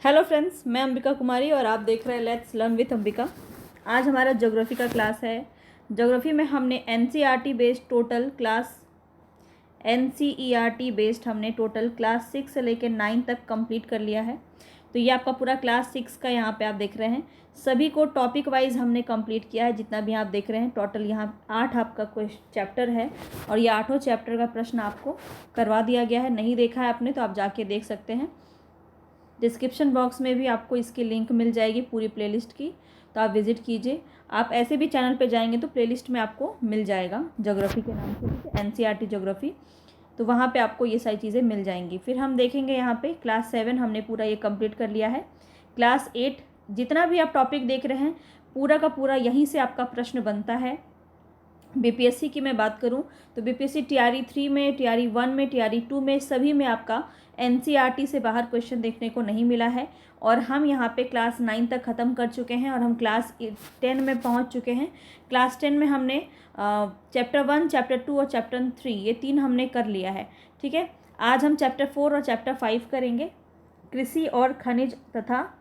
Hello friends, मैं अंबिका कुमारी और आप देख रहे हैं लेट्स लर्न विथ अंबिका। आज हमारा ज्योग्राफी का क्लास है। ज्योग्राफी में हमने एनसीईआरटी बेस्ड टोटल क्लास 6 से लेकर 9 तक कंप्लीट कर लिया है। तो ये आपका पूरा क्लास 6 का यहाँ पे आप देख रहे हैं। सभी को टॉपिक वाइज हमने कंप्लीट किया है। जितना भी आप देख रहे हैं टोटल यहाँ 8 आपका चैप्टर है और ये 8 चैप्टर का प्रश्न आपको करवा दिया गया है। नहीं देखा है आपने तो आप जाके देख सकते हैं। डिस्क्रिप्शन बॉक्स में भी आपको इसकी लिंक मिल जाएगी पूरी प्लेलिस्ट की, तो आप विज़िट कीजिए। आप ऐसे भी चैनल पे जाएंगे तो प्लेलिस्ट में आपको मिल जाएगा ज्योग्राफी के नाम से, ठीक है, एनसीईआरटी ज्योग्राफी। तो वहाँ पे आपको ये सारी चीज़ें मिल जाएंगी। फिर हम देखेंगे यहाँ पे क्लास 7 हमने पूरा ये कंप्लीट कर लिया है। क्लास 8 जितना भी आप टॉपिक देख रहे हैं पूरा का पूरा यहीं से आपका प्रश्न बनता है। बीपीएससी की मैं बात करूं तो बीपीएससी टीआरई 3 में, टीआरई 1 में, टीआरई 2 में सभी में आपका एनसीईआरटी से बाहर क्वेश्चन देखने को नहीं मिला है। और हम यहाँ पे क्लास 9 तक ख़त्म कर चुके हैं और हम क्लास 10 में पहुँच चुके हैं। क्लास 10 में हमने चैप्टर 1, चैप्टर 2 और चैप्टर 3 ये 3 हमने कर लिया है, ठीक है। आज हम चैप्टर 4 और चैप्टर 5 करेंगे, कृषि और खनिज तथा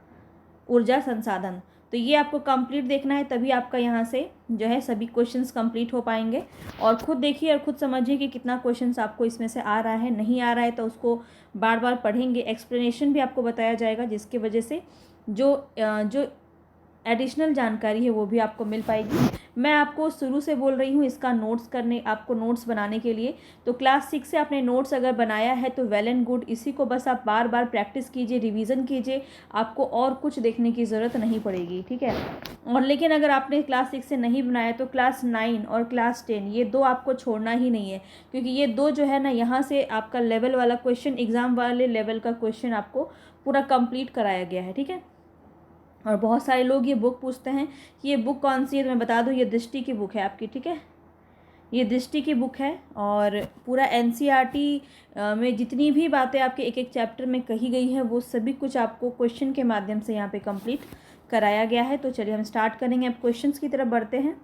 ऊर्जा संसाधन। तो ये आपको कंप्लीट देखना है, तभी आपका यहाँ से जो है सभी क्वेश्चंस कंप्लीट हो पाएंगे। और खुद देखिए और खुद समझिए कि कितना क्वेश्चंस आपको इसमें से आ रहा है। नहीं आ रहा है तो उसको बार बार पढ़ेंगे, एक्सप्लेनेशन भी आपको बताया जाएगा, जिसकी वजह से जो एडिशनल जानकारी है वो भी आपको मिल पाएगी। मैं आपको शुरू से बोल रही हूँ इसका आपको नोट्स बनाने के लिए। तो क्लास 6 से आपने नोट्स अगर बनाया है तो वेल एंड गुड। इसी को बस आप बार बार प्रैक्टिस कीजिए, रिवीजन कीजिए, आपको और कुछ देखने की ज़रूरत नहीं पड़ेगी, ठीक है। और लेकिन अगर आपने क्लास 6 से नहीं बनाया तो क्लास 9 और क्लास 10 ये 2 आपको छोड़ना ही नहीं है, क्योंकि ये 2 जो है ना, यहाँ से आपका लेवल वाला क्वेश्चन, एग्ज़ाम वाले लेवल का क्वेश्चन आपको पूरा कंप्लीट कराया गया है, ठीक है। और बहुत सारे लोग ये बुक पूछते हैं कि ये बुक कौन सी है, तो मैं बता दूं ये दृष्टि की बुक है आपकी, ठीक है। ये दृष्टि की बुक है और पूरा एनसीईआरटी में जितनी भी बातें आपके एक एक चैप्टर में कही गई है वो सभी कुछ आपको क्वेश्चन के माध्यम से यहाँ पे कंप्लीट कराया गया है। तो चलिए हम स्टार्ट करेंगे, अब क्वेश्चंस की तरफ बढ़ते हैं।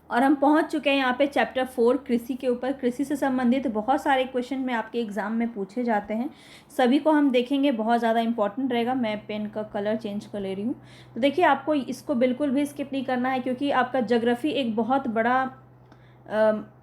और हम पहुंच चुके हैं यहाँ पे चैप्टर 4 कृषि के ऊपर। कृषि से संबंधित बहुत सारे क्वेश्चन में आपके एग्ज़ाम में पूछे जाते हैं, सभी को हम देखेंगे, बहुत ज़्यादा इंपॉर्टेंट रहेगा। मैं पेन का कलर चेंज कर ले रही हूँ। तो देखिए आपको इसको बिल्कुल भी स्किप नहीं करना है, क्योंकि आपका ज्योग्राफी एक बहुत बड़ा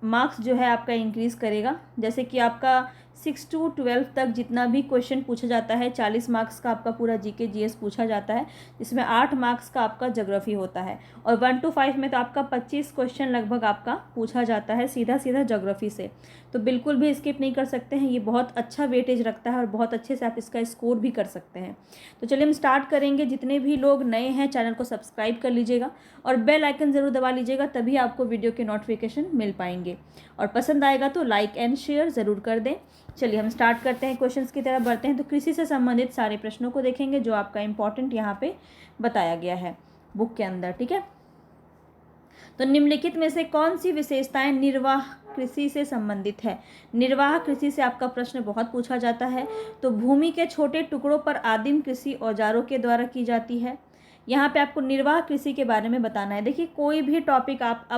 मार्क्स जो है आपका इंक्रीज़ करेगा। जैसे कि आपका 6 to 12 तक जितना भी क्वेश्चन पूछा जाता है, 40 मार्क्स का आपका पूरा जीके जीएस पूछा जाता है, जिसमें 8 मार्क्स का आपका ज्योग्राफी होता है। और 1 to 5 में तो आपका 25 क्वेश्चन लगभग आपका पूछा जाता है सीधा सीधा ज्योग्राफी से। तो बिल्कुल भी स्किप नहीं कर सकते हैं, ये बहुत अच्छा वेटेज रखता है और बहुत अच्छे से आप इसका स्कोर भी कर सकते हैं। तो चलिए हम स्टार्ट करेंगे। जितने भी लोग नए हैं चैनल को सब्सक्राइब कर लीजिएगा और बेल आइकन ज़रूर दबा लीजिएगा, तभी आपको वीडियो के नोटिफिकेशन मिल पाएंगे। और पसंद आएगा तो लाइक एंड शेयर ज़रूर कर दें। चलिए हम स्टार्ट करते हैं, क्वेश्चंस की तरफ बढ़ते हैं। तो कृषि से संबंधित सारे प्रश्नों को देखेंगे जो आपका इंपॉर्टेंट यहाँ पे बताया गया है बुक के अंदर, ठीक है। तो निम्नलिखित में से कौन सी विशेषताएं निर्वाह कृषि से संबंधित है। निर्वाह कृषि से आपका प्रश्न बहुत पूछा जाता है। तो भूमि के छोटे टुकड़ों पर आदिम कृषि औजारों के द्वारा की जाती है। यहाँ पे आपको निर्वाह कृषि के बारे में बताना है। देखिए कोई भी टॉपिक आप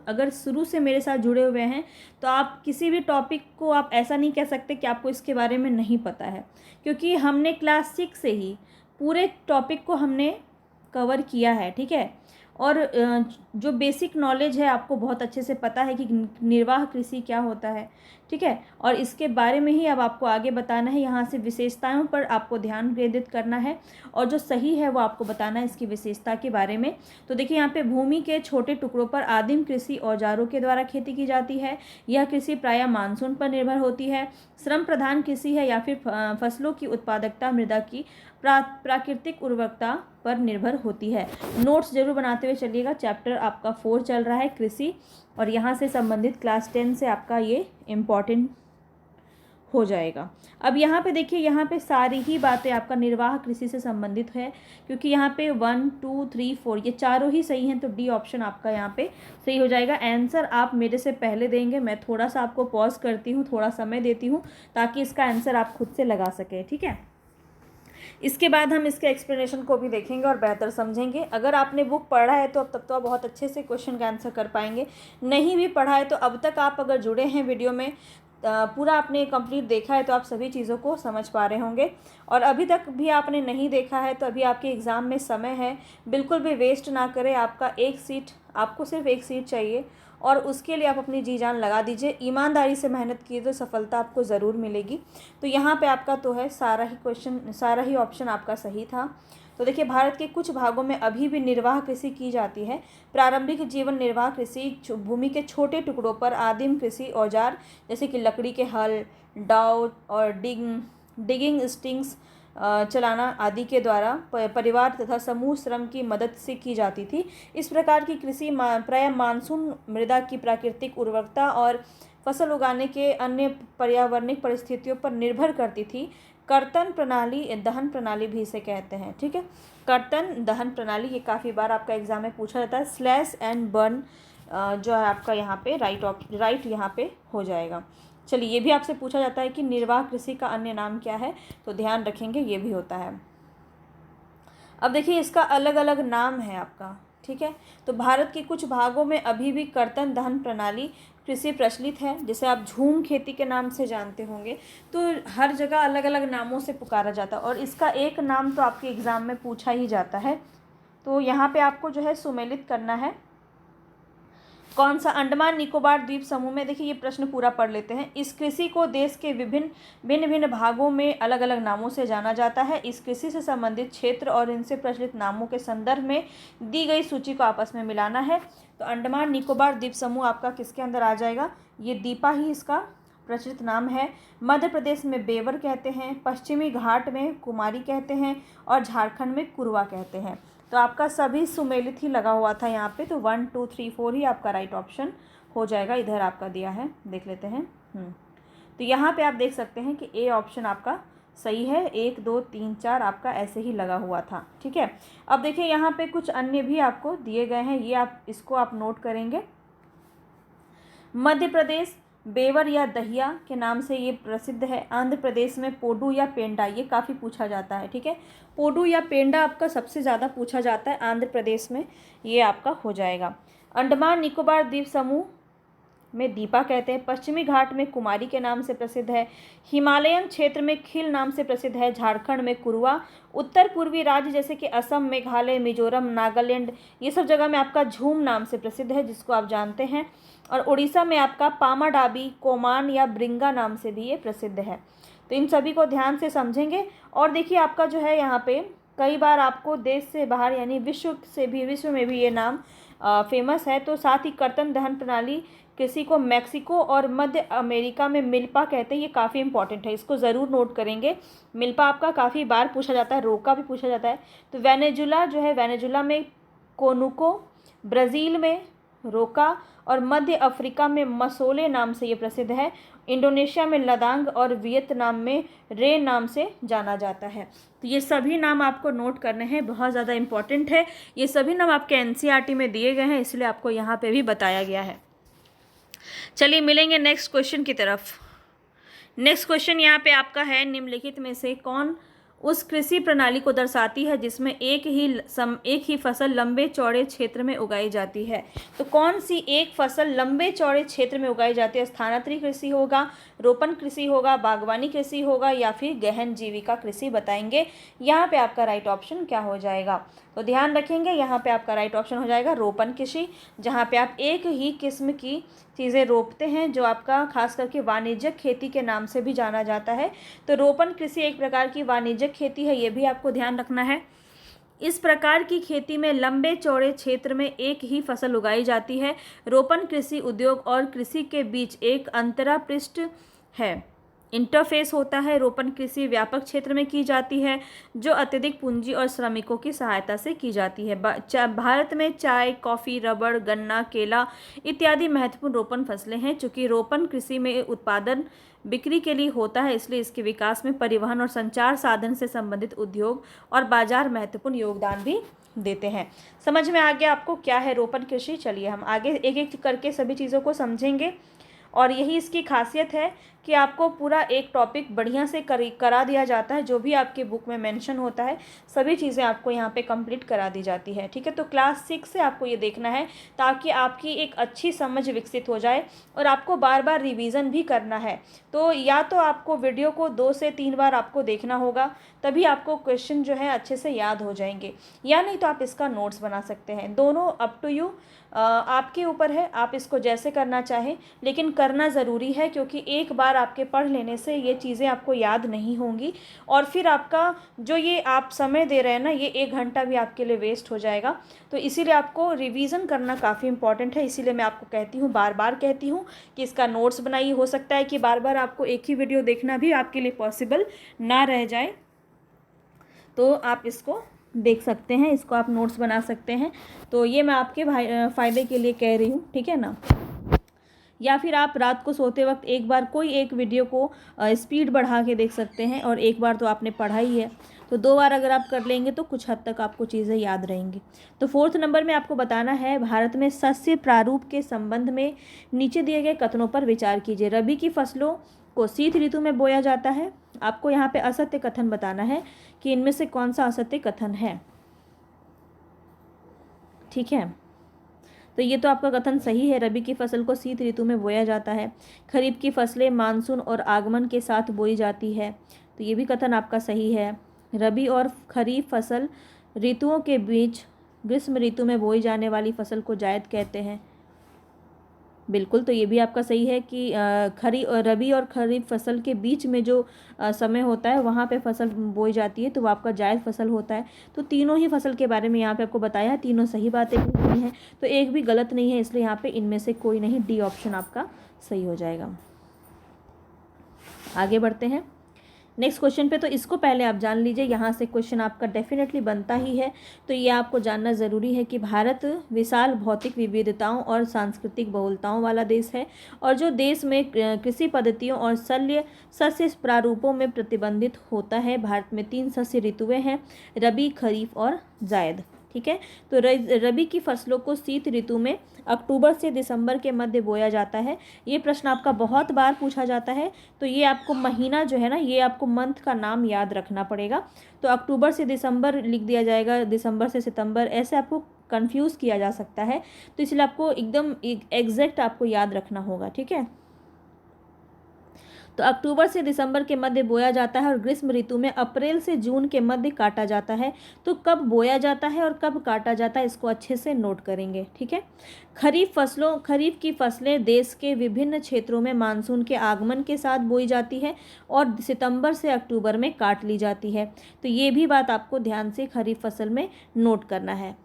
अगर शुरू से मेरे साथ जुड़े हुए हैं तो आप किसी भी टॉपिक को आप ऐसा नहीं कह सकते कि आपको इसके बारे में नहीं पता है, क्योंकि हमने क्लास 6 से ही पूरे टॉपिक को हमने कवर किया है, ठीक है। और जो बेसिक नॉलेज है आपको बहुत अच्छे से पता है कि निर्वाह कृषि क्या होता है, ठीक है। और इसके बारे में ही अब आपको आगे बताना है। यहाँ से विशेषताओं पर आपको ध्यान केंद्रित करना है और जो सही है वो आपको बताना है इसकी विशेषता के बारे में। तो देखिए यहाँ पे भूमि के छोटे टुकड़ों पर आदिम कृषि औजारों के द्वारा खेती की जाती है। यह कृषि प्रायः मानसून पर निर्भर होती है। श्रम प्रधान कृषि है या फिर फसलों की उत्पादकता मृदा की प्राकृतिक उर्वरकता पर निर्भर होती है। नोट्स जरूर बनाते हुए चलिएगा। चैप्टर आपका 4 चल रहा है कृषि, और यहाँ से संबंधित क्लास 10 से आपका ये इम्पॉर्टेंट हो जाएगा। अब यहाँ पे देखिए, यहाँ पे सारी ही बातें आपका निर्वाह कृषि से संबंधित है, क्योंकि यहाँ पे 1 2 3 4 ये चारों ही सही हैं। तो डी ऑप्शन आपका यहाँ पे सही हो जाएगा। आंसर आप मेरे से पहले देंगे, मैं थोड़ा सा आपको पॉज करती हूँ, थोड़ा समय देती हूँ ताकि इसका आंसर आप खुद से लगा सकें, ठीक है। इसके बाद हम इसके एक्सप्लेनेशन को भी देखेंगे और बेहतर समझेंगे। अगर आपने बुक पढ़ा है तो अब तक तो आप बहुत अच्छे से क्वेश्चन का आंसर कर पाएंगे। नहीं भी पढ़ा है तो अब तक आप अगर जुड़े हैं वीडियो में पूरा आपने कंप्लीट देखा है तो आप सभी चीज़ों को समझ पा रहे होंगे। और अभी तक भी आपने नहीं देखा है तो अभी आपके एग्ज़ाम में समय है, बिल्कुल भी वेस्ट ना करें। आपका एक सीट, आपको सिर्फ एक सीट चाहिए और उसके लिए आप अपनी जी जान लगा दीजिए। ईमानदारी से मेहनत की तो सफलता आपको ज़रूर मिलेगी। तो यहाँ पे आपका तो है सारा ही क्वेश्चन, सारा ही ऑप्शन आपका सही था। तो देखिए, भारत के कुछ भागों में अभी भी निर्वाह कृषि की जाती है। प्रारंभिक जीवन निर्वाह कृषि भूमि के छोटे टुकड़ों पर आदिम कृषि औजार जैसे कि लकड़ी के हल, डाव और डिगिंग स्टिंग्स चलाना आदि के द्वारा परिवार तथा समूह श्रम की मदद से की जाती थी। इस प्रकार की कृषि प्रायः मानसून मृदा की प्राकृतिक उर्वरकता और फसल उगाने के अन्य पर्यावरणिक परिस्थितियों पर निर्भर करती थी। कर्तन प्रणाली, दहन प्रणाली भी इसे कहते हैं, ठीक है। कर्तन दहन प्रणाली, ये काफ़ी बार आपका एग्जाम में पूछा जाता है। स्लैश एंड बर्न जो है आपका यहाँ पे राइट यहाँ पे हो जाएगा। चलिए, ये भी आपसे पूछा जाता है कि निर्वाह कृषि का अन्य नाम क्या है, तो ध्यान रखेंगे ये भी होता है। अब देखिए, इसका अलग अलग नाम है आपका, ठीक है। तो भारत के कुछ भागों में अभी भी कर्तन दहन प्रणाली कृषि प्रचलित है, जिसे आप झूम खेती के नाम से जानते होंगे। तो हर जगह अलग अलग नामों से पुकारा जाता है और इसका एक नाम तो आपके एग्ज़ाम में पूछा ही जाता है। तो यहाँ पे आपको जो है सुमेलित करना है। कौन सा? अंडमान निकोबार द्वीप समूह में। देखिए, ये प्रश्न पूरा पढ़ लेते हैं। इस कृषि को देश के भिन्न भिन्न भागों में अलग अलग नामों से जाना जाता है। इस कृषि से संबंधित क्षेत्र और इनसे प्रचलित नामों के संदर्भ में दी गई सूची को आपस में मिलाना है। तो अंडमान निकोबार द्वीप समूह आपका किसके अंदर आ जाएगा? ये दीपा ही इसका प्रचलित नाम है। मध्य प्रदेश में बेवर कहते हैं, पश्चिमी घाट में कुमारी कहते हैं और झारखंड में कुरवा कहते हैं। तो आपका सभी सुमेलित ही लगा हुआ था यहाँ पे। तो 1 2 3 4 ही आपका राइट ऑप्शन हो जाएगा। इधर आपका दिया है, देख लेते हैं। तो यहाँ पे आप देख सकते हैं कि ए ऑप्शन आपका सही है। 1 2 3 4 आपका ऐसे ही लगा हुआ था, ठीक है। अब देखिए, यहाँ पे कुछ अन्य भी आपको दिए गए हैं, ये इसको आप नोट करेंगे। मध्य प्रदेश बेवर या दहिया के नाम से ये प्रसिद्ध है। आंध्र प्रदेश में पोडू या पेंडा, ये काफ़ी पूछा जाता है, ठीक है। पोडू या पेंडा आपका सबसे ज़्यादा पूछा जाता है आंध्र प्रदेश में, ये आपका हो जाएगा। अंडमान निकोबार द्वीप समूह में दीपा कहते हैं। पश्चिमी घाट में कुमारी के नाम से प्रसिद्ध है। हिमालयन क्षेत्र में खिल नाम से प्रसिद्ध है। झारखंड में कुरवा। उत्तर पूर्वी राज्य जैसे कि असम, मेघालय, मिजोरम, नागालैंड, ये सब जगह में आपका झूम नाम से प्रसिद्ध है, जिसको आप जानते हैं। और उड़ीसा में आपका पामाडाबी, कोमान या ब्रिंगा नाम से भी ये प्रसिद्ध है। तो इन सभी को ध्यान से समझेंगे। और देखिए, आपका जो है यहाँ पे कई बार आपको देश से बाहर यानी विश्व में भी ये नाम फेमस है। तो साथ ही कर्तन दहन प्रणाली कृषि को मैक्सिको और मध्य अमेरिका में मिल्पा कहते हैं। ये काफ़ी इंपॉर्टेंट है, इसको ज़रूर नोट करेंगे। मिल्पा आपका काफ़ी बार पूछा जाता है, रोका भी पूछा जाता है। तो वेनेजुला जो है, वेनेजुला में कोनुको, ब्राज़ील में रोका और मध्य अफ्रीका में मसोले नाम से ये प्रसिद्ध है। इंडोनेशिया में लदांग और वियतनाम में रे नाम से जाना जाता है। तो ये सभी नाम आपको नोट करने हैं, बहुत ज़्यादा इंपॉर्टेंट है। ये सभी नाम आपके एनसीईआरटी में दिए गए हैं, इसलिए आपको यहाँ पे भी बताया गया है। चलिए, मिलेंगे नेक्स्ट क्वेश्चन की तरफ। नेक्स्ट क्वेश्चन यहाँ पे आपका है, निम्नलिखित में से कौन उस कृषि प्रणाली को दर्शाती है जिसमें एक ही फसल लंबे चौड़े क्षेत्र में उगाई जाती है? तो कौन सी एक फसल लंबे चौड़े क्षेत्र में उगाई जाती है? स्थानांतरित कृषि होगा, रोपण कृषि होगा, बागवानी कृषि होगा या फिर गहन जीविका कृषि बताएंगे। यहाँ पे आपका राइट ऑप्शन क्या हो जाएगा? तो ध्यान रखेंगे, यहाँ पे आपका राइट ऑप्शन हो जाएगा रोपण कृषि, जहाँ पे आप एक ही किस्म की चीज़ें रोपते हैं, जो आपका खास करके वाणिज्यिक खेती के नाम से भी जाना जाता है। तो रोपण कृषि एक प्रकार की वाणिज्यिक खेती है, ये भी आपको ध्यान रखना है। इस प्रकार की खेती में लंबे चौड़े क्षेत्र में एक ही फसल उगाई जाती है। रोपण कृषि उद्योग और कृषि के बीच एक अंतरापृष्ठ है, इंटरफेस होता है। रोपण कृषि व्यापक क्षेत्र में की जाती है, जो अत्यधिक पूंजी और श्रमिकों की सहायता से की जाती है। भारत में चाय, कॉफ़ी, रबड़, गन्ना, केला इत्यादि महत्वपूर्ण रोपण फसलें हैं। चूँकि रोपण कृषि में उत्पादन बिक्री के लिए होता है, इसलिए इसके विकास में परिवहन और संचार साधन से संबंधित उद्योग और बाजार महत्वपूर्ण योगदान भी देते हैं। समझ में आ गया आपको क्या है रोपण कृषि? चलिए, हम आगे एक एक करके सभी चीज़ों को समझेंगे। और यही इसकी खासियत है कि आपको पूरा एक टॉपिक बढ़िया से करा दिया जाता है। जो भी आपके बुक में मेंशन होता है सभी चीज़ें आपको यहाँ पे कंप्लीट करा दी जाती है, ठीक है। तो क्लास 6 से आपको ये देखना है ताकि आपकी एक अच्छी समझ विकसित हो जाए और आपको बार बार रिवीजन भी करना है। तो या तो आपको वीडियो को 2 से 3 बार आपको देखना होगा, तभी आपको क्वेश्चन जो है अच्छे से याद हो जाएंगे, या नहीं तो आप इसका नोट्स बना सकते हैं। दोनों अप टू यू, आपके ऊपर है, आप इसको जैसे करना चाहें, लेकिन करना ज़रूरी है क्योंकि एक बार आपके पढ़ लेने से ये चीज़ें आपको याद नहीं होंगी और फिर आपका जो ये आप समय दे रहे हैं ना, ये 1 घंटा भी आपके लिए वेस्ट हो जाएगा। तो इसीलिए आपको रिवीजन करना काफ़ी इंपॉर्टेंट है। इसीलिए मैं आपको कहती हूँ, बार बार कहती हूँ कि इसका नोट्स बनाइए। हो सकता है कि बार बार आपको एक ही वीडियो देखना भी आपके लिए पॉसिबल ना रह जाए, तो आप इसको देख सकते हैं, इसको आप नोट्स बना सकते हैं। तो ये मैं आपके फ़ायदे के लिए कह रही हूँ, ठीक है ना। या फिर आप रात को सोते वक्त एक बार कोई एक वीडियो को स्पीड बढ़ा के देख सकते हैं, और एक बार तो आपने पढ़ा ही है, तो 2 बार अगर आप कर लेंगे तो कुछ हद तक आपको चीज़ें याद रहेंगी। तो 4th नंबर में आपको बताना है, भारत में सस्य प्रारूप के संबंध में नीचे दिए गए कथनों पर विचार कीजिए। रबी की फसलों को शीत ऋतु में बोया जाता है। आपको यहाँ पे असत्य कथन बताना है कि इनमें से कौन सा असत्य कथन है, ठीक है। तो ये तो आपका कथन सही है, रबी की फसल को शीत ऋतु में बोया जाता है। खरीफ की फसलें मानसून और आगमन के साथ बोई जाती है, तो ये भी कथन आपका सही है। रबी और खरीफ फसल ऋतुओं के बीच ग्रीष्म ऋतु में बोई जाने वाली फसल को जायद कहते हैं। बिल्कुल, तो ये भी आपका सही है कि रबी और खरीफ फसल के बीच में जो समय होता है वहाँ पे फसल बोई जाती है, तो वो आपका जायद फसल होता है। तो तीनों ही फसल के बारे में यहाँ पे आपको बताया है, तीनों सही बातें भी हैं, तो एक भी गलत नहीं है, इसलिए यहाँ पे इनमें से कोई नहीं, डी ऑप्शन आपका सही हो जाएगा। आगे बढ़ते हैं नेक्स्ट क्वेश्चन पे। तो इसको पहले आप जान लीजिए, यहाँ से क्वेश्चन आपका डेफिनेटली बनता ही है, तो ये आपको जानना ज़रूरी है कि भारत विशाल भौतिक विविधताओं और सांस्कृतिक बहुलताओं वाला देश है, और जो देश में कृषि पद्धतियों और सस्य प्रारूपों में प्रतिबंधित होता है। भारत में 3 सस्य ऋतुएं हैं, रबी, खरीफ और जायद, ठीक है। तो रबी की फसलों को शीत ऋतु में अक्टूबर से दिसंबर के मध्य बोया जाता है। ये प्रश्न आपका बहुत बार पूछा जाता है, तो ये आपको महीना जो है ना, ये आपको मंथ का नाम याद रखना पड़ेगा। तो अक्टूबर से दिसंबर लिख दिया जाएगा, दिसंबर से सितंबर, ऐसे आपको कंफ्यूज किया जा सकता है, तो इसलिए आपको एकदम एग्जैक्ट आपको याद रखना होगा, ठीक है। तो अक्टूबर से दिसंबर के मध्य बोया जाता है और ग्रीष्म ऋतु में अप्रैल से जून के मध्य काटा जाता है। तो कब बोया जाता है और कब काटा जाता है, इसको अच्छे से नोट करेंगे, ठीक है। खरीफ की फसलें देश के विभिन्न क्षेत्रों में मानसून के आगमन के साथ बोई जाती है और सितंबर से अक्टूबर में काट ली जाती है। तो ये भी बात आपको ध्यान से खरीफ फसल में नोट करना है,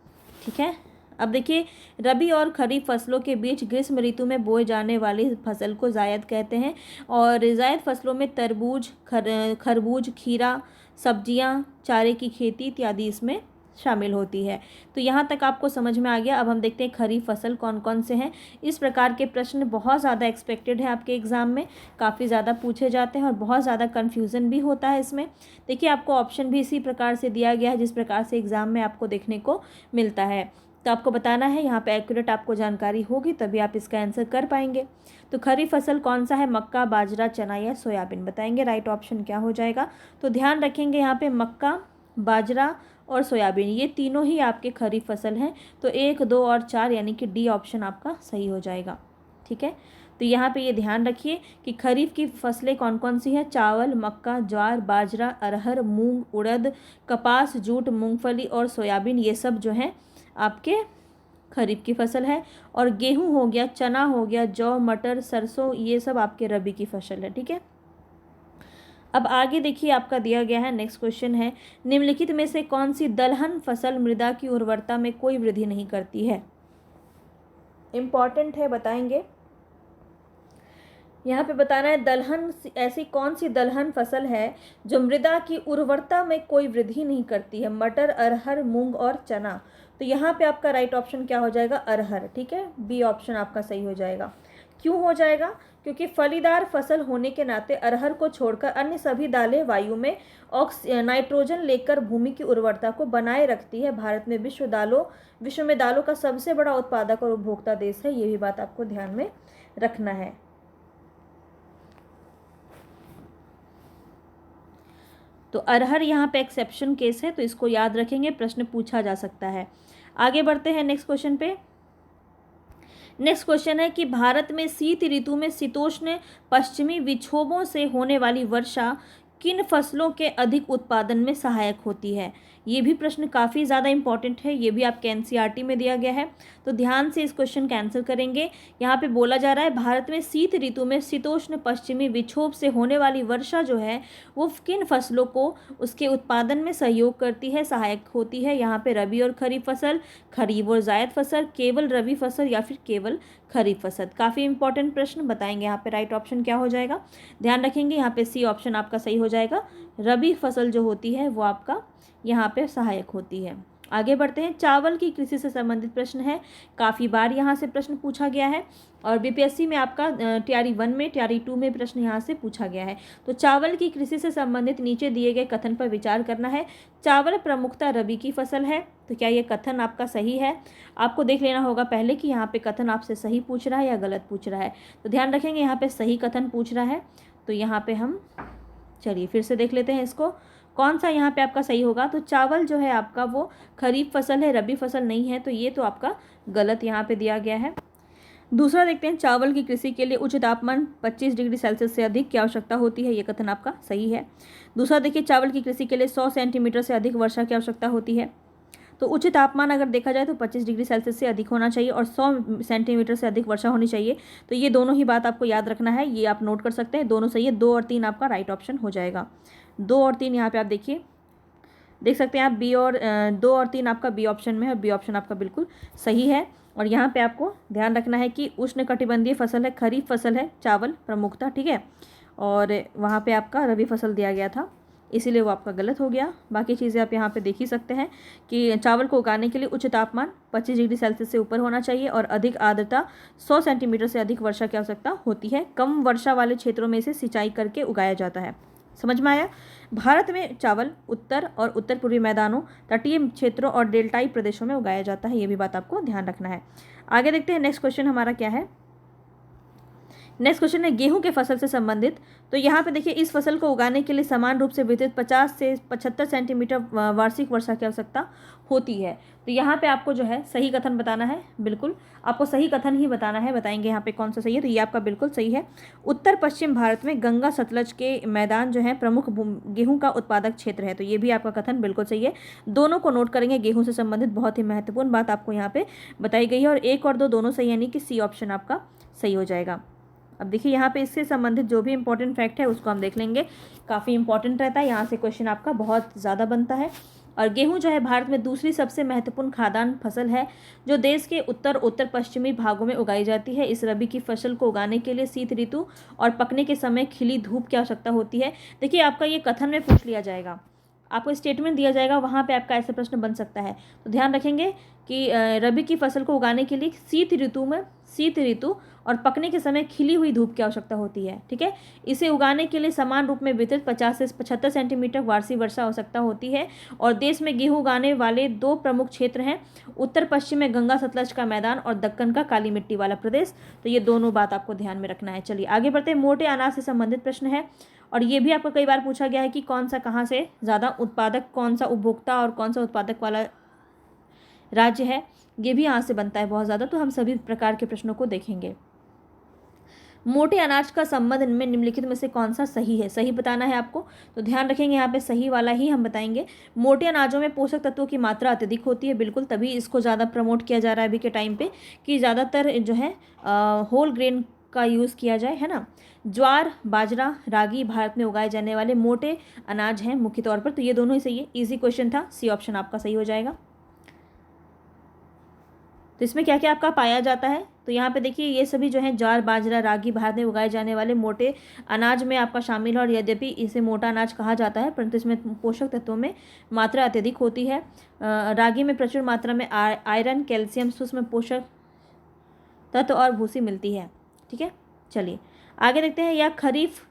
ठीक है। अब देखिए, रबी और खरीफ फसलों के बीच ग्रीष्म ऋतु में बोए जाने वाली फसल को जायद कहते हैं, और जायद फसलों में तरबूज, खरबूज, खीरा, सब्जियां, चारे की खेती इत्यादि इसमें शामिल होती है। तो यहाँ तक आपको समझ में आ गया। अब हम देखते हैं खरीफ फसल कौन कौन से हैं। इस प्रकार के प्रश्न बहुत ज़्यादा एक्सपेक्टेड है आपके एग्ज़ाम में, काफ़ी ज़्यादा पूछे जाते हैं और बहुत ज़्यादा कन्फ्यूज़न भी होता है इसमें। देखिए, आपको ऑप्शन भी इसी प्रकार से दिया गया है जिस प्रकार से एग्ज़ाम में आपको देखने को मिलता है। तो आपको बताना है, यहाँ पे एक्यूरेट आपको जानकारी होगी तभी आप इसका आंसर कर पाएंगे। तो खरीफ फसल कौन सा है, मक्का, बाजरा, चना या सोयाबीन, बताएंगे राइट ऑप्शन क्या हो जाएगा। तो ध्यान रखेंगे, यहाँ पे मक्का, बाजरा और सोयाबीन ये तीनों ही आपके खरीफ फसल हैं। तो 1, 2 और 4 यानी कि डी ऑप्शन आपका सही हो जाएगा, ठीक है। तो यहाँ पे ये ध्यान रखिए कि खरीफ की फसलें कौन कौन सी हैं, चावल, मक्का, ज्वार, बाजरा, अरहर, मूंग, उड़द, कपास, जूट, मूंगफली और सोयाबीन, ये सब जो हैं आपके खरीफ की फसल है। और गेहूं हो गया, चना हो गया, जौ, मटर, सरसों, ये सब आपके रबी की फसल है, ठीक है। अब आगे देखिए, आपका दिया गया है नेक्स्ट क्वेश्चन है, निम्नलिखित में से कौन सी दलहन फसल मृदा की उर्वरता में कोई वृद्धि नहीं करती है। इंपॉर्टेंट है, बताएंगे। यहाँ पे बताना है, दलहन ऐसी कौन सी दलहन फसल है जो मृदा की उर्वरता में कोई वृद्धि नहीं करती है। मटर, अरहर, मूंग और चना। तो यहाँ पे आपका राइट ऑप्शन क्या हो जाएगा, अरहर, ठीक है। बी ऑप्शन आपका सही हो जाएगा। क्यों हो जाएगा, क्योंकि फलीदार फसल होने के नाते अरहर को छोड़कर अन्य सभी दालें वायु में नाइट्रोजन लेकर भूमि की उर्वरता को बनाए रखती है। भारत में विश्व में दालों का सबसे बड़ा उत्पादक और उपभोक्ता देश है, ये भी बात आपको ध्यान में रखना है। तो अरहर यहाँ पे एक्सेप्शन केस है, तो इसको याद रखेंगे, प्रश्न पूछा जा सकता है। आगे बढ़ते हैं नेक्स्ट क्वेश्चन पे। नेक्स्ट क्वेश्चन है कि भारत में शीत ऋतु में शीतोष्ण पश्चिमी विक्षोभों से होने वाली वर्षा किन फसलों के अधिक उत्पादन में सहायक होती है। ये भी प्रश्न काफ़ी ज़्यादा इंपॉर्टेंट है, ये भी आपके एनसीईआरटी में दिया गया है, तो ध्यान से इस क्वेश्चन का आंसर करेंगे। यहाँ पे बोला जा रहा है भारत में शीत ऋतु में शीतोष्ण पश्चिमी विक्षोभ से होने वाली वर्षा जो है वो किन फसलों को उसके उत्पादन में सहयोग करती है, सहायक होती है। यहाँ पे रबी और खरीफ फसल, खरीफ और जायद फसल, केवल रबी फसल या फिर केवल खरीफ फसल। काफ़ी इंपॉर्टेंट प्रश्न बताएंगे। यहाँ पे राइट ऑप्शन क्या हो जाएगा, ध्यान रखेंगे, यहाँ पे सी ऑप्शन आपका सही हो जाएगा। रबी फसल जो होती है वो आपका यहाँ पे सहायक होती है। आगे बढ़ते हैं, चावल की कृषि से संबंधित प्रश्न है, काफ़ी बार यहाँ से प्रश्न पूछा गया है और बीपीएससी में आपका तैयारी 1 में, तैयारी 2 में प्रश्न यहाँ से पूछा गया है। तो चावल की कृषि से संबंधित नीचे दिए गए कथन पर विचार करना है। चावल प्रमुखतः रबी की फसल है, तो क्या ये कथन आपका सही है। आपको देख लेना होगा पहले कि यहाँ पे कथन आपसे सही पूछ रहा है या गलत पूछ रहा है। तो ध्यान रखेंगे यहाँ पे सही कथन पूछ रहा है, तो यहाँ पे हम चलिए फिर से देख लेते हैं इसको, कौन सा यहाँ पे आपका सही होगा। तो चावल जो है आपका वो खरीफ फसल है, रबी फसल नहीं है, तो ये तो आपका गलत यहाँ पे दिया गया है। दूसरा देखते हैं, चावल की कृषि के लिए उच्च तापमान 25 डिग्री सेल्सियस से अधिक की आवश्यकता होती है, ये कथन आपका सही है। दूसरा देखिए, चावल की कृषि के लिए 100 सेंटीमीटर से अधिक वर्षा की आवश्यकता होती है। तो उच्च तापमान अगर देखा जाए तो 25 डिग्री सेल्सियस से अधिक होना चाहिए और 100 सेंटीमीटर से अधिक वर्षा होनी चाहिए। तो ये दोनों ही बात आपको याद रखना है, ये आप नोट कर सकते हैं, दोनों सही है। 2 और 3 आपका राइट ऑप्शन हो जाएगा। 2 और 3 यहाँ पे आप देखिए, देख सकते हैं आप 2 और 3 आपका बी ऑप्शन में है और बी ऑप्शन आपका बिल्कुल सही है। और यहाँ पे आपको ध्यान रखना है कि उष्णकटिबंधीय फसल है, खरीफ फसल है चावल प्रमुखता, ठीक है, और वहाँ पे आपका रबी फसल दिया गया था, इसीलिए वो आपका गलत हो गया। बाकी चीज़ें आप यहाँ पे देख ही सकते हैं कि चावल को उगाने के लिए उच्च तापमान 25 डिग्री सेल्सियस से ऊपर होना चाहिए और अधिक आर्द्रता 100 सेंटीमीटर से अधिक वर्षा की आवश्यकता होती है। कम वर्षा वाले क्षेत्रों में इसे सिंचाई करके उगाया जाता है। समझ में आया। भारत में चावल उत्तर और उत्तर पूर्वी मैदानों, तटीय क्षेत्रों और डेल्टाई प्रदेशों में उगाया जाता है, ये भी बात आपको ध्यान रखना है। आगे देखते हैं नेक्स्ट क्वेश्चन हमारा क्या है। नेक्स्ट क्वेश्चन है गेहूं के फसल से संबंधित। तो यहाँ पे देखिए, इस फसल को उगाने के लिए समान रूप से वितरित 50 से 75 सेंटीमीटर वार्षिक वर्षा की आवश्यकता होती है। तो यहाँ पे आपको जो है सही कथन बताना है, बिल्कुल आपको सही कथन ही बताना है, बताएंगे यहाँ पे कौन सा सही है। तो ये आपका बिल्कुल सही है। उत्तर पश्चिम भारत में गंगा सतलज के मैदान जो है प्रमुख गेहूँ का उत्पादक क्षेत्र है, तो ये भी आपका कथन बिल्कुल सही है। दोनों को नोट करेंगे, गेहूँ से संबंधित बहुत ही महत्वपूर्ण बात आपको यहाँ पे बताई गई है और 1 और 2 दोनों सही, यानी कि सी ऑप्शन आपका सही हो जाएगा। अब देखिए यहाँ पे इससे संबंधित जो भी इंपॉर्टेंट फैक्ट है उसको हम देख लेंगे, काफ़ी इंपॉर्टेंट रहता है, यहाँ से क्वेश्चन आपका बहुत ज़्यादा बनता है। और गेहूं जो है भारत में दूसरी सबसे महत्वपूर्ण खाद्यान्न फसल है जो देश के उत्तर पश्चिमी भागों में उगाई जाती है। इस रबी की फसल को उगाने के लिए शीत ऋतु और पकने के समय खिली धूप की आवश्यकता होती है। देखिए आपका ये कथन में पूछ लिया जाएगा, आपको स्टेटमेंट दिया जाएगा, वहाँ पे आपका ऐसा प्रश्न बन सकता है। तो ध्यान रखेंगे कि रबी की फसल को उगाने के लिए शीत ऋतु और पकने के समय खिली हुई धूप की आवश्यकता होती है, ठीक है। इसे उगाने के लिए समान रूप में वितरित 50 से 75 सेंटीमीटर वार्षिक वर्षा आवश्यकता होती है। और देश में गेहूं उगाने वाले 2 प्रमुख क्षेत्र हैं, उत्तर पश्चिम में गंगा सतलज का मैदान और दक्कन का काली मिट्टी वाला प्रदेश। तो ये दोनों बात आपको ध्यान में रखना है। चलिए आगे बढ़ते हैं। मोटे अनाज से संबंधित प्रश्न है और ये भी आपको कई बार पूछा गया है कि कौन सा कहाँ से ज़्यादा उत्पादक, कौन सा उपभोक्ता और कौन सा उत्पादक वाला राज्य है, ये भी यहाँ से बनता है बहुत ज़्यादा। तो हम सभी प्रकार के प्रश्नों को देखेंगे। मोटे अनाज का संबंध इनमें निम्नलिखित में से कौन सा सही है, सही बताना है आपको। तो ध्यान रखेंगे यहाँ पे सही वाला ही हम बताएंगे। मोटे अनाजों में पोषक तत्वों की मात्रा अत्यधिक होती है, बिल्कुल, तभी इसको ज़्यादा प्रमोट किया जा रहा है अभी के टाइम पे कि ज़्यादातर जो है होल ग्रेन का यूज़ किया जाए, है ना। ज्वार, बाजरा, रागी भारत में उगाए जाने वाले मोटे अनाज हैं मुख्य तौर पर। तो ये दोनों ही सही है, ईजी क्वेश्चन था, सी ऑप्शन आपका सही हो जाएगा। तो इसमें क्या क्या आपका पाया जाता है, तो यहाँ पे देखिए ये सभी जो है ज्वार, बाजरा, रागी भारत में उगाए जाने वाले मोटे अनाज में आपका शामिल है। और यद्यपि इसे मोटा अनाज कहा जाता है परंतु इसमें पोषक तत्वों में मात्रा अत्यधिक होती है। रागी में प्रचुर मात्रा में आयरन, कैल्शियम, सूक्ष्म पोषक तत्व और भूसी मिलती है, ठीक है। चलिए आगे देखते हैं। या खरीफ,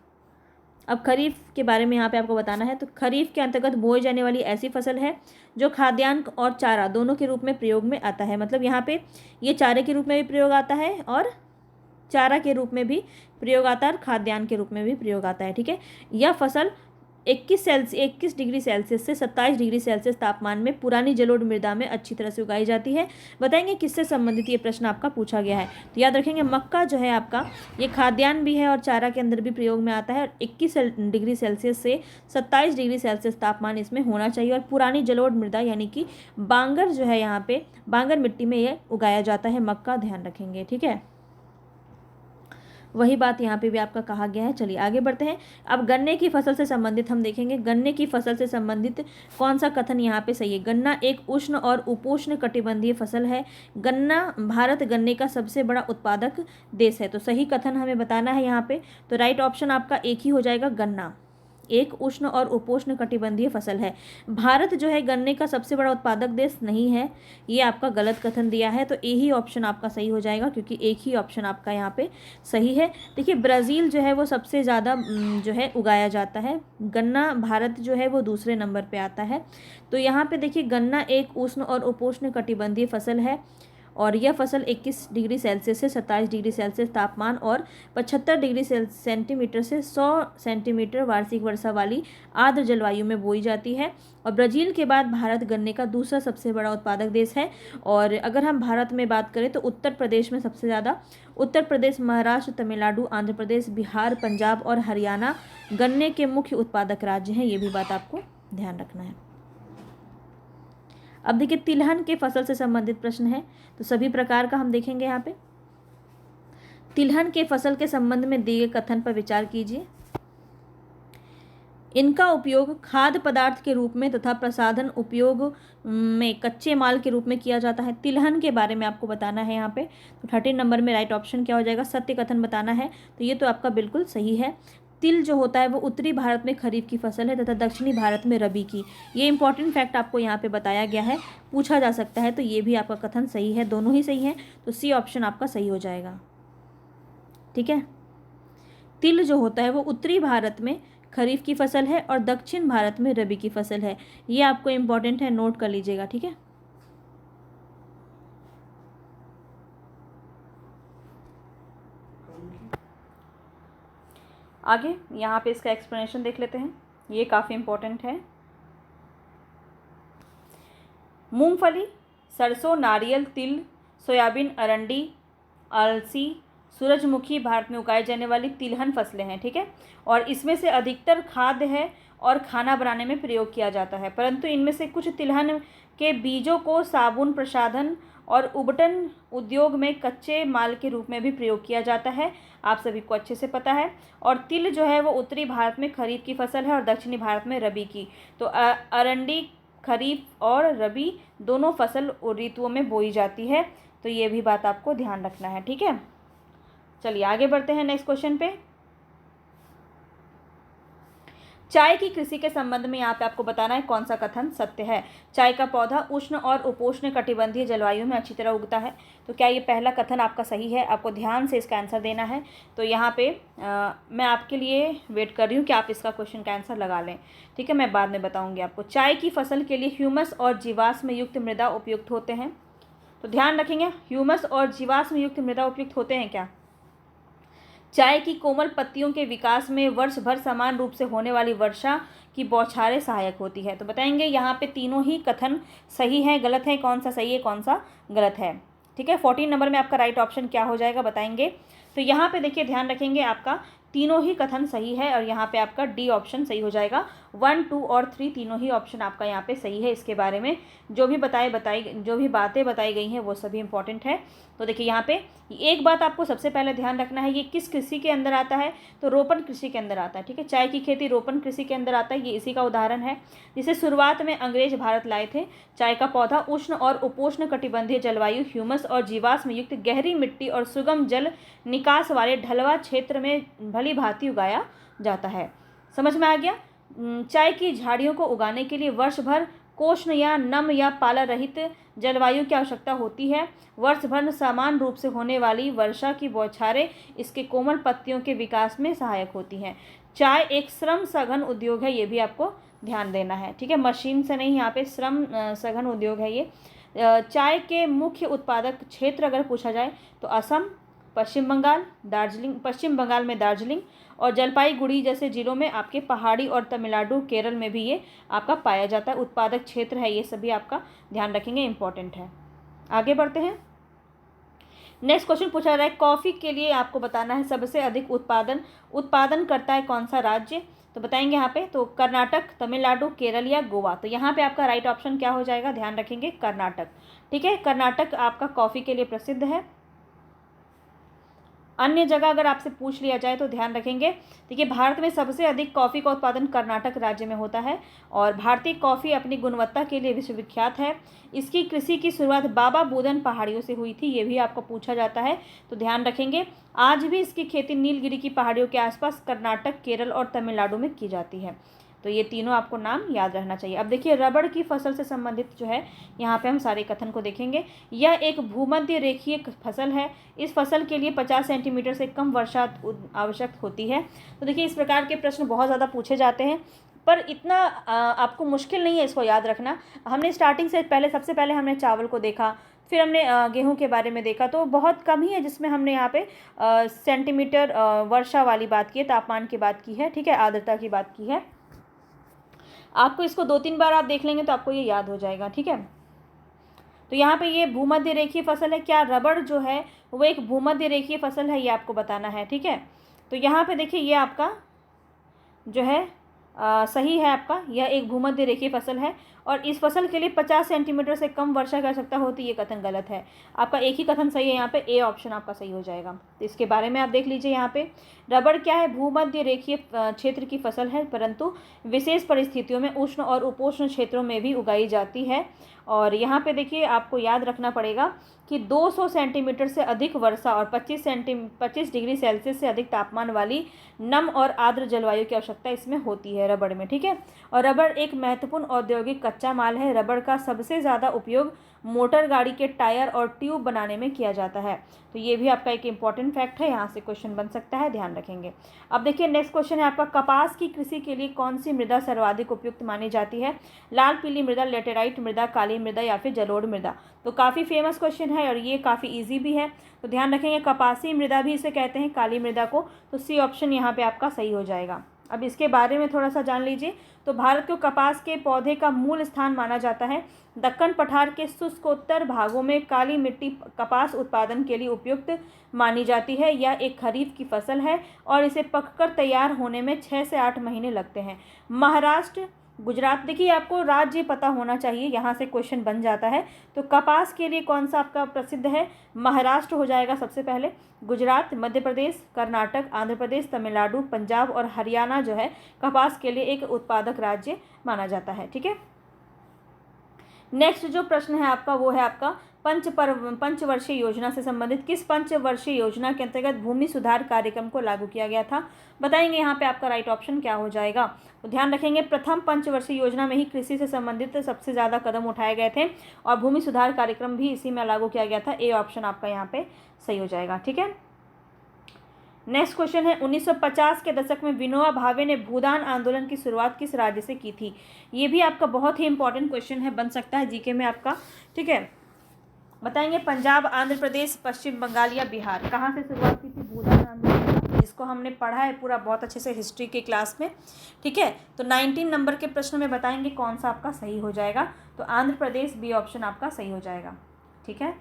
अब खरीफ के बारे में यहाँ पे आपको बताना है। तो खरीफ के अंतर्गत बोई जाने वाली ऐसी फसल है जो खाद्यान्न और चारा दोनों के रूप में प्रयोग में आता है। मतलब यहाँ पे ये चारे के रूप में भी प्रयोग आता है और चारा के रूप में भी प्रयोग आता है और खाद्यान्न के रूप में भी प्रयोग आता है, ठीक है। यह फसल 21 डिग्री सेल्सियस से 27 डिग्री सेल्सियस तापमान में पुरानी जलोढ़ मृदा में अच्छी तरह से उगाई जाती है। बताएंगे किससे संबंधित ये प्रश्न आपका पूछा गया है। तो याद रखेंगे मक्का जो है आपका ये खाद्यान्न भी है और चारा के अंदर भी प्रयोग में आता है। और 21 डिग्री सेल्सियस से 27 डिग्री सेल्सियस तापमान इसमें होना चाहिए और पुरानी जलोढ़ मृदा यानी कि बांगर जो है यहाँ पे बांगर मिट्टी में ये उगाया जाता है मक्का, ध्यान रखेंगे। ठीक है, वही बात यहाँ पे भी आपका कहा गया है। चलिए आगे बढ़ते हैं। अब गन्ने की फसल से संबंधित हम देखेंगे गन्ने की फसल से संबंधित कौन सा कथन यहाँ पे सही है। गन्ना एक उष्ण और उपोष्ण कटिबंधीय फसल है। भारत गन्ने का सबसे बड़ा उत्पादक देश है। तो सही कथन हमें बताना है यहाँ पे। तो राइट ऑप्शन आपका एक ही हो जाएगा, गन्ना एक उष्ण और उपोष्ण कटिबंधीय फसल है। भारत जो है गन्ने का सबसे बड़ा उत्पादक देश नहीं है, ये आपका गलत कथन दिया है। तो यही ऑप्शन आपका सही हो जाएगा क्योंकि एक ही ऑप्शन आपका यहाँ पे सही है। देखिए ब्राज़ील जो है वो सबसे ज़्यादा जो है उगाया जाता है गन्ना, भारत जो है वो दूसरे नंबर पे आता है। तो यहाँ पे देखिए गन्ना एक उष्ण और उपोष्ण कटिबंधीय फसल है और यह फसल 21 डिग्री सेल्सियस से 27 डिग्री सेल्सियस तापमान और 75 डिग्री सेंटीमीटर से 100 सेंटीमीटर वार्षिक वर्षा वाली आर्द्र जलवायु में बोई जाती है। और ब्राज़ील के बाद भारत गन्ने का दूसरा सबसे बड़ा उत्पादक देश है। और अगर हम भारत में बात करें तो उत्तर प्रदेश में सबसे ज़्यादा, उत्तर प्रदेश, महाराष्ट्र, तमिलनाडु, आंध्र प्रदेश, बिहार, पंजाब और हरियाणा गन्ने के मुख्य उत्पादक राज्य हैं। ये भी बात आपको ध्यान रखना है। अब देखिए तिलहन के फसल से संबंधित प्रश्न है, तो सभी प्रकार का हम देखेंगे यहाँ पे। तिलहन के फसल के संबंध में दिए कथन पर विचार कीजिए। इनका उपयोग खाद्य पदार्थ के रूप में तथा प्रसाधन उपयोग में कच्चे माल के रूप में किया जाता है। तिलहन के बारे में आपको बताना है यहाँ पे। तो 13 नंबर में राइट ऑप्शन क्या हो जाएगा, सत्य कथन बताना है। तो ये तो आपका बिल्कुल सही है। तिल जो होता है वो उत्तरी भारत में खरीफ की फसल है तथा दक्षिणी भारत में रबी की। ये इंपॉर्टेंट फैक्ट आपको यहाँ पे बताया गया है, पूछा जा सकता है। तो ये भी आपका कथन सही है, दोनों ही सही हैं। तो सी ऑप्शन आपका सही हो जाएगा। ठीक है, तिल जो होता है वो उत्तरी भारत में खरीफ की फसल है और दक्षिण भारत में रबी की फसल है। ये आपको इम्पॉर्टेंट है, नोट कर लीजिएगा। ठीक है, आगे यहाँ पे इसका एक्सप्लेनेशन देख लेते हैं, ये काफ़ी इम्पोर्टेंट है। मूंगफली, सरसों, नारियल, तिल, सोयाबीन, अरंडी, अलसी, सूरजमुखी भारत में उगाई जाने वाली तिलहन फसलें हैं। ठीक है, और इसमें से अधिकतर खाद्य है और खाना बनाने में प्रयोग किया जाता है, परंतु इनमें से कुछ तिलहन के बीजों को साबुन, प्रसाधन और उबटन उद्योग में कच्चे माल के रूप में भी प्रयोग किया जाता है, आप सभी को अच्छे से पता है। और तिल जो है वो उत्तरी भारत में खरीफ की फसल है और दक्षिणी भारत में रबी की। तो अरंडी खरीफ और रबी दोनों फसल ऋतुओं में बोई जाती है। तो ये भी बात आपको ध्यान रखना है। ठीक है, चलिए आगे बढ़ते हैं नेक्स्ट क्वेश्चन पे। चाय की कृषि के संबंध में यहाँ पे आपको बताना है कौन सा कथन सत्य है। चाय का पौधा उष्ण और उपोष्ण कटिबंधीय जलवायु में अच्छी तरह उगता है। तो क्या ये पहला कथन आपका सही है? आपको ध्यान से इसका आंसर देना है। तो यहाँ पे मैं आपके लिए वेट कर रही हूँ कि आप इसका क्वेश्चन का आंसर लगा लें। ठीक है, मैं बाद में बताऊँगी आपको। चाय की फसल के लिए ह्यूमस और जीवाश्म युक्त मृदा उपयुक्त होते हैं। तो ध्यान रखेंगे, ह्यूमस और जीवाश्म युक्त मृदा उपयुक्त होते हैं क्या? चाय की कोमल पत्तियों के विकास में वर्ष भर समान रूप से होने वाली वर्षा की बौछारें सहायक होती है। तो बताएंगे यहाँ पे तीनों ही कथन सही है, गलत है, कौन सा सही है, कौन सा गलत है। ठीक है, 14 नंबर में आपका राइट ऑप्शन क्या हो जाएगा बताएंगे। तो यहाँ पे देखिए ध्यान रखेंगे, आपका तीनों ही कथन सही है और यहाँ पे आपका डी ऑप्शन सही हो जाएगा। 1, 2 और 3 तीनों ही ऑप्शन आपका यहाँ पे सही है। इसके बारे में जो भी बातें बताई गई हैं वो सभी इंपॉर्टेंट है। तो देखिए यहाँ पे एक बात आपको सबसे पहले ध्यान रखना है, ये किस कृषि के अंदर आता है? तो रोपण कृषि के अंदर आता है। ठीक है, चाय की खेती रोपण कृषि के अंदर आता है, ये इसी का उदाहरण है जिसे शुरुआत में अंग्रेज भारत लाए थे। चाय का पौधा उष्ण और उपोष्ण कटिबंधीय जलवायु, ह्यूमस और जीवाश्म युक्त गहरी मिट्टी और सुगम जल निकास वाले ढलवा क्षेत्र में भली भांति उगाया जाता है। समझ में आ गया? चाय की झाड़ियों को उगाने के लिए वर्ष भर कोष्ण या नम या पाला रहित जलवायु की आवश्यकता होती है। वर्ष भर समान रूप से होने वाली वर्षा की बौछारें इसके कोमल पत्तियों के विकास में सहायक होती हैं। चाय एक श्रम सघन उद्योग है, ये भी आपको ध्यान देना है। ठीक है, मशीन से नहीं, यहाँ पे श्रम सघन उद्योग है ये। चाय के मुख्य उत्पादक क्षेत्र अगर पूछा जाए तो असम, पश्चिम बंगाल, दार्जिलिंग, पश्चिम बंगाल में दार्जिलिंग और जलपाईगुड़ी जैसे जिलों में आपके पहाड़ी, और तमिलनाडु, केरल में भी ये आपका पाया जाता है। उत्पादक क्षेत्र है, ये सभी आपका ध्यान रखेंगे, इंपॉर्टेंट है। आगे बढ़ते हैं। नेक्स्ट क्वेश्चन पूछा रहा है, कॉफ़ी के लिए आपको बताना है सबसे अधिक उत्पादन करता है कौन सा राज्य। तो बताएंगे यहाँ पे, तो कर्नाटक, तमिलनाडु, केरल या गोवा। तो यहाँ पे आपका राइट ऑप्शन क्या हो जाएगा, ध्यान रखेंगे, कर्नाटक। ठीक है, कर्नाटक आपका कॉफ़ी के लिए प्रसिद्ध है। अन्य जगह अगर आपसे पूछ लिया जाए तो ध्यान रखेंगे, देखिए भारत में सबसे अधिक कॉफ़ी का उत्पादन कर्नाटक राज्य में होता है और भारतीय कॉफ़ी अपनी गुणवत्ता के लिए विश्वविख्यात है। इसकी कृषि की शुरुआत बाबा बूदन पहाड़ियों से हुई थी, ये भी आपको पूछा जाता है, तो ध्यान रखेंगे। आज भी इसकी खेती नीलगिरी की पहाड़ियों के आसपास कर्नाटक, केरल और तमिलनाडु में की जाती है। तो ये तीनों आपको नाम याद रहना चाहिए। अब देखिए रबड़ की फसल से संबंधित जो है यहाँ पे हम सारे कथन को देखेंगे। यह एक भूमध्य रेखीय फसल है। इस फसल के लिए 50 सेंटीमीटर से कम वर्षा आवश्यक होती है। तो देखिए इस प्रकार के प्रश्न बहुत ज़्यादा पूछे जाते हैं, पर इतना आपको मुश्किल नहीं है इसको याद रखना। हमने स्टार्टिंग से सबसे पहले हमने चावल को देखा, फिर हमने गेहूं के बारे में देखा, तो बहुत कम ही है जिसमें हमने यहाँ पे सेंटीमीटर वर्षा वाली बात की है, तापमान की बात की है, ठीक है, आर्द्रता की बात की है। आपको इसको 2-3 बार आप देख लेंगे तो आपको ये याद हो जाएगा, ठीक है। तो यहाँ पे ये भूमध्य रेखीय फसल है। क्या रबड़ जो है वो एक भूमध्य रेखीय फसल है, ये आपको बताना है, ठीक है। तो यहाँ पे देखिए ये आपका जो है सही है, आपका यह एक भूमध्य रेखीय फसल है और इस फसल के लिए 50 सेंटीमीटर से कम वर्षा की आवश्यकता होती है, ये कथन गलत है। आपका एक ही कथन सही है, यहाँ पे ए ऑप्शन आपका सही हो जाएगा। तो इसके बारे में आप देख लीजिए। यहाँ पे रबड़ क्या है, भूमध्य रेखीय क्षेत्र की फसल है, परंतु विशेष परिस्थितियों में उष्ण और उपोष्ण क्षेत्रों में भी उगाई जाती है। और यहाँ पे देखिए आपको याद रखना पड़ेगा कि 200 सेंटीमीटर से अधिक वर्षा और 25 डिग्री सेल्सियस से अधिक तापमान वाली नम और आर्द्र जलवायु की आवश्यकता इसमें होती है रबड़ में, ठीक है। और रबड़ एक महत्वपूर्ण औद्योगिक कच्चा माल है। रबड़ का सबसे ज़्यादा उपयोग मोटर गाड़ी के टायर और ट्यूब बनाने में किया जाता है। तो ये भी आपका एक इम्पॉर्टेंट फैक्ट है, यहाँ से क्वेश्चन बन सकता है, ध्यान रखेंगे। अब देखिए नेक्स्ट क्वेश्चन है आपका, कपास की कृषि के लिए कौन सी मृदा सर्वाधिक उपयुक्त मानी जाती है। लाल पीली मृदा, लेटेराइट मृदा, काली मृदा या फिर जलोढ़ मृदा। तो काफ़ी फेमस क्वेश्चन है और ये काफ़ी ईजी भी है, तो ध्यान रखेंगे। कपासी मृदा भी इसे कहते हैं, काली मृदा को। तो सी ऑप्शन यहाँ पे आपका सही हो जाएगा। अब इसके बारे में थोड़ा सा जान लीजिए। तो भारत को कपास के पौधे का मूल स्थान माना जाता है। दक्कन पठार के शुष्कोत्तर भागों में काली मिट्टी कपास उत्पादन के लिए उपयुक्त मानी जाती है। यह एक खरीफ की फसल है और इसे पककर तैयार होने में 6 से 8 महीने लगते हैं। महाराष्ट्र, गुजरात, देखिए आपको राज्य पता होना चाहिए, यहाँ से क्वेश्चन बन जाता है। तो कपास के लिए कौन सा आपका प्रसिद्ध है, महाराष्ट्र हो जाएगा सबसे पहले। गुजरात, मध्य प्रदेश, कर्नाटक, आंध्र प्रदेश, तमिलनाडु, पंजाब और हरियाणा जो है कपास के लिए एक उत्पादक राज्य माना जाता है, ठीक है। नेक्स्ट जो प्रश्न है आपका वो है आपका पंचवर्षीय योजना से संबंधित। किस पंचवर्षीय योजना के अंतर्गत भूमि सुधार कार्यक्रम को लागू किया गया था, बताएंगे। यहाँ पे आपका राइट ऑप्शन क्या हो जाएगा, तो ध्यान रखेंगे प्रथम पंचवर्षीय योजना में ही कृषि से संबंधित सबसे ज़्यादा कदम उठाए गए थे और भूमि सुधार कार्यक्रम भी इसी में लागू किया गया था। ए ऑप्शन आपका यहाँ पे सही हो जाएगा, ठीक है। नेक्स्ट क्वेश्चन है, 1950 के दशक में विनोबा भावे ने भूदान आंदोलन की शुरुआत किस राज्य से की थी। ये भी आपका बहुत ही इंपॉर्टेंट क्वेश्चन है, बन सकता है जीके में आपका, ठीक है। बताएंगे पंजाब, आंध्र प्रदेश, पश्चिम बंगाल या बिहार। कहाँ से शुरुआत की थी भूदान आंदोलन, जिसको हमने पढ़ा है पूरा बहुत अच्छे से हिस्ट्री के क्लास में, ठीक है। तो 19 नंबर के प्रश्न में बताएंगे कौन सा आपका सही हो जाएगा। तो आंध्र प्रदेश, बी ऑप्शन आपका सही हो जाएगा, ठीक है।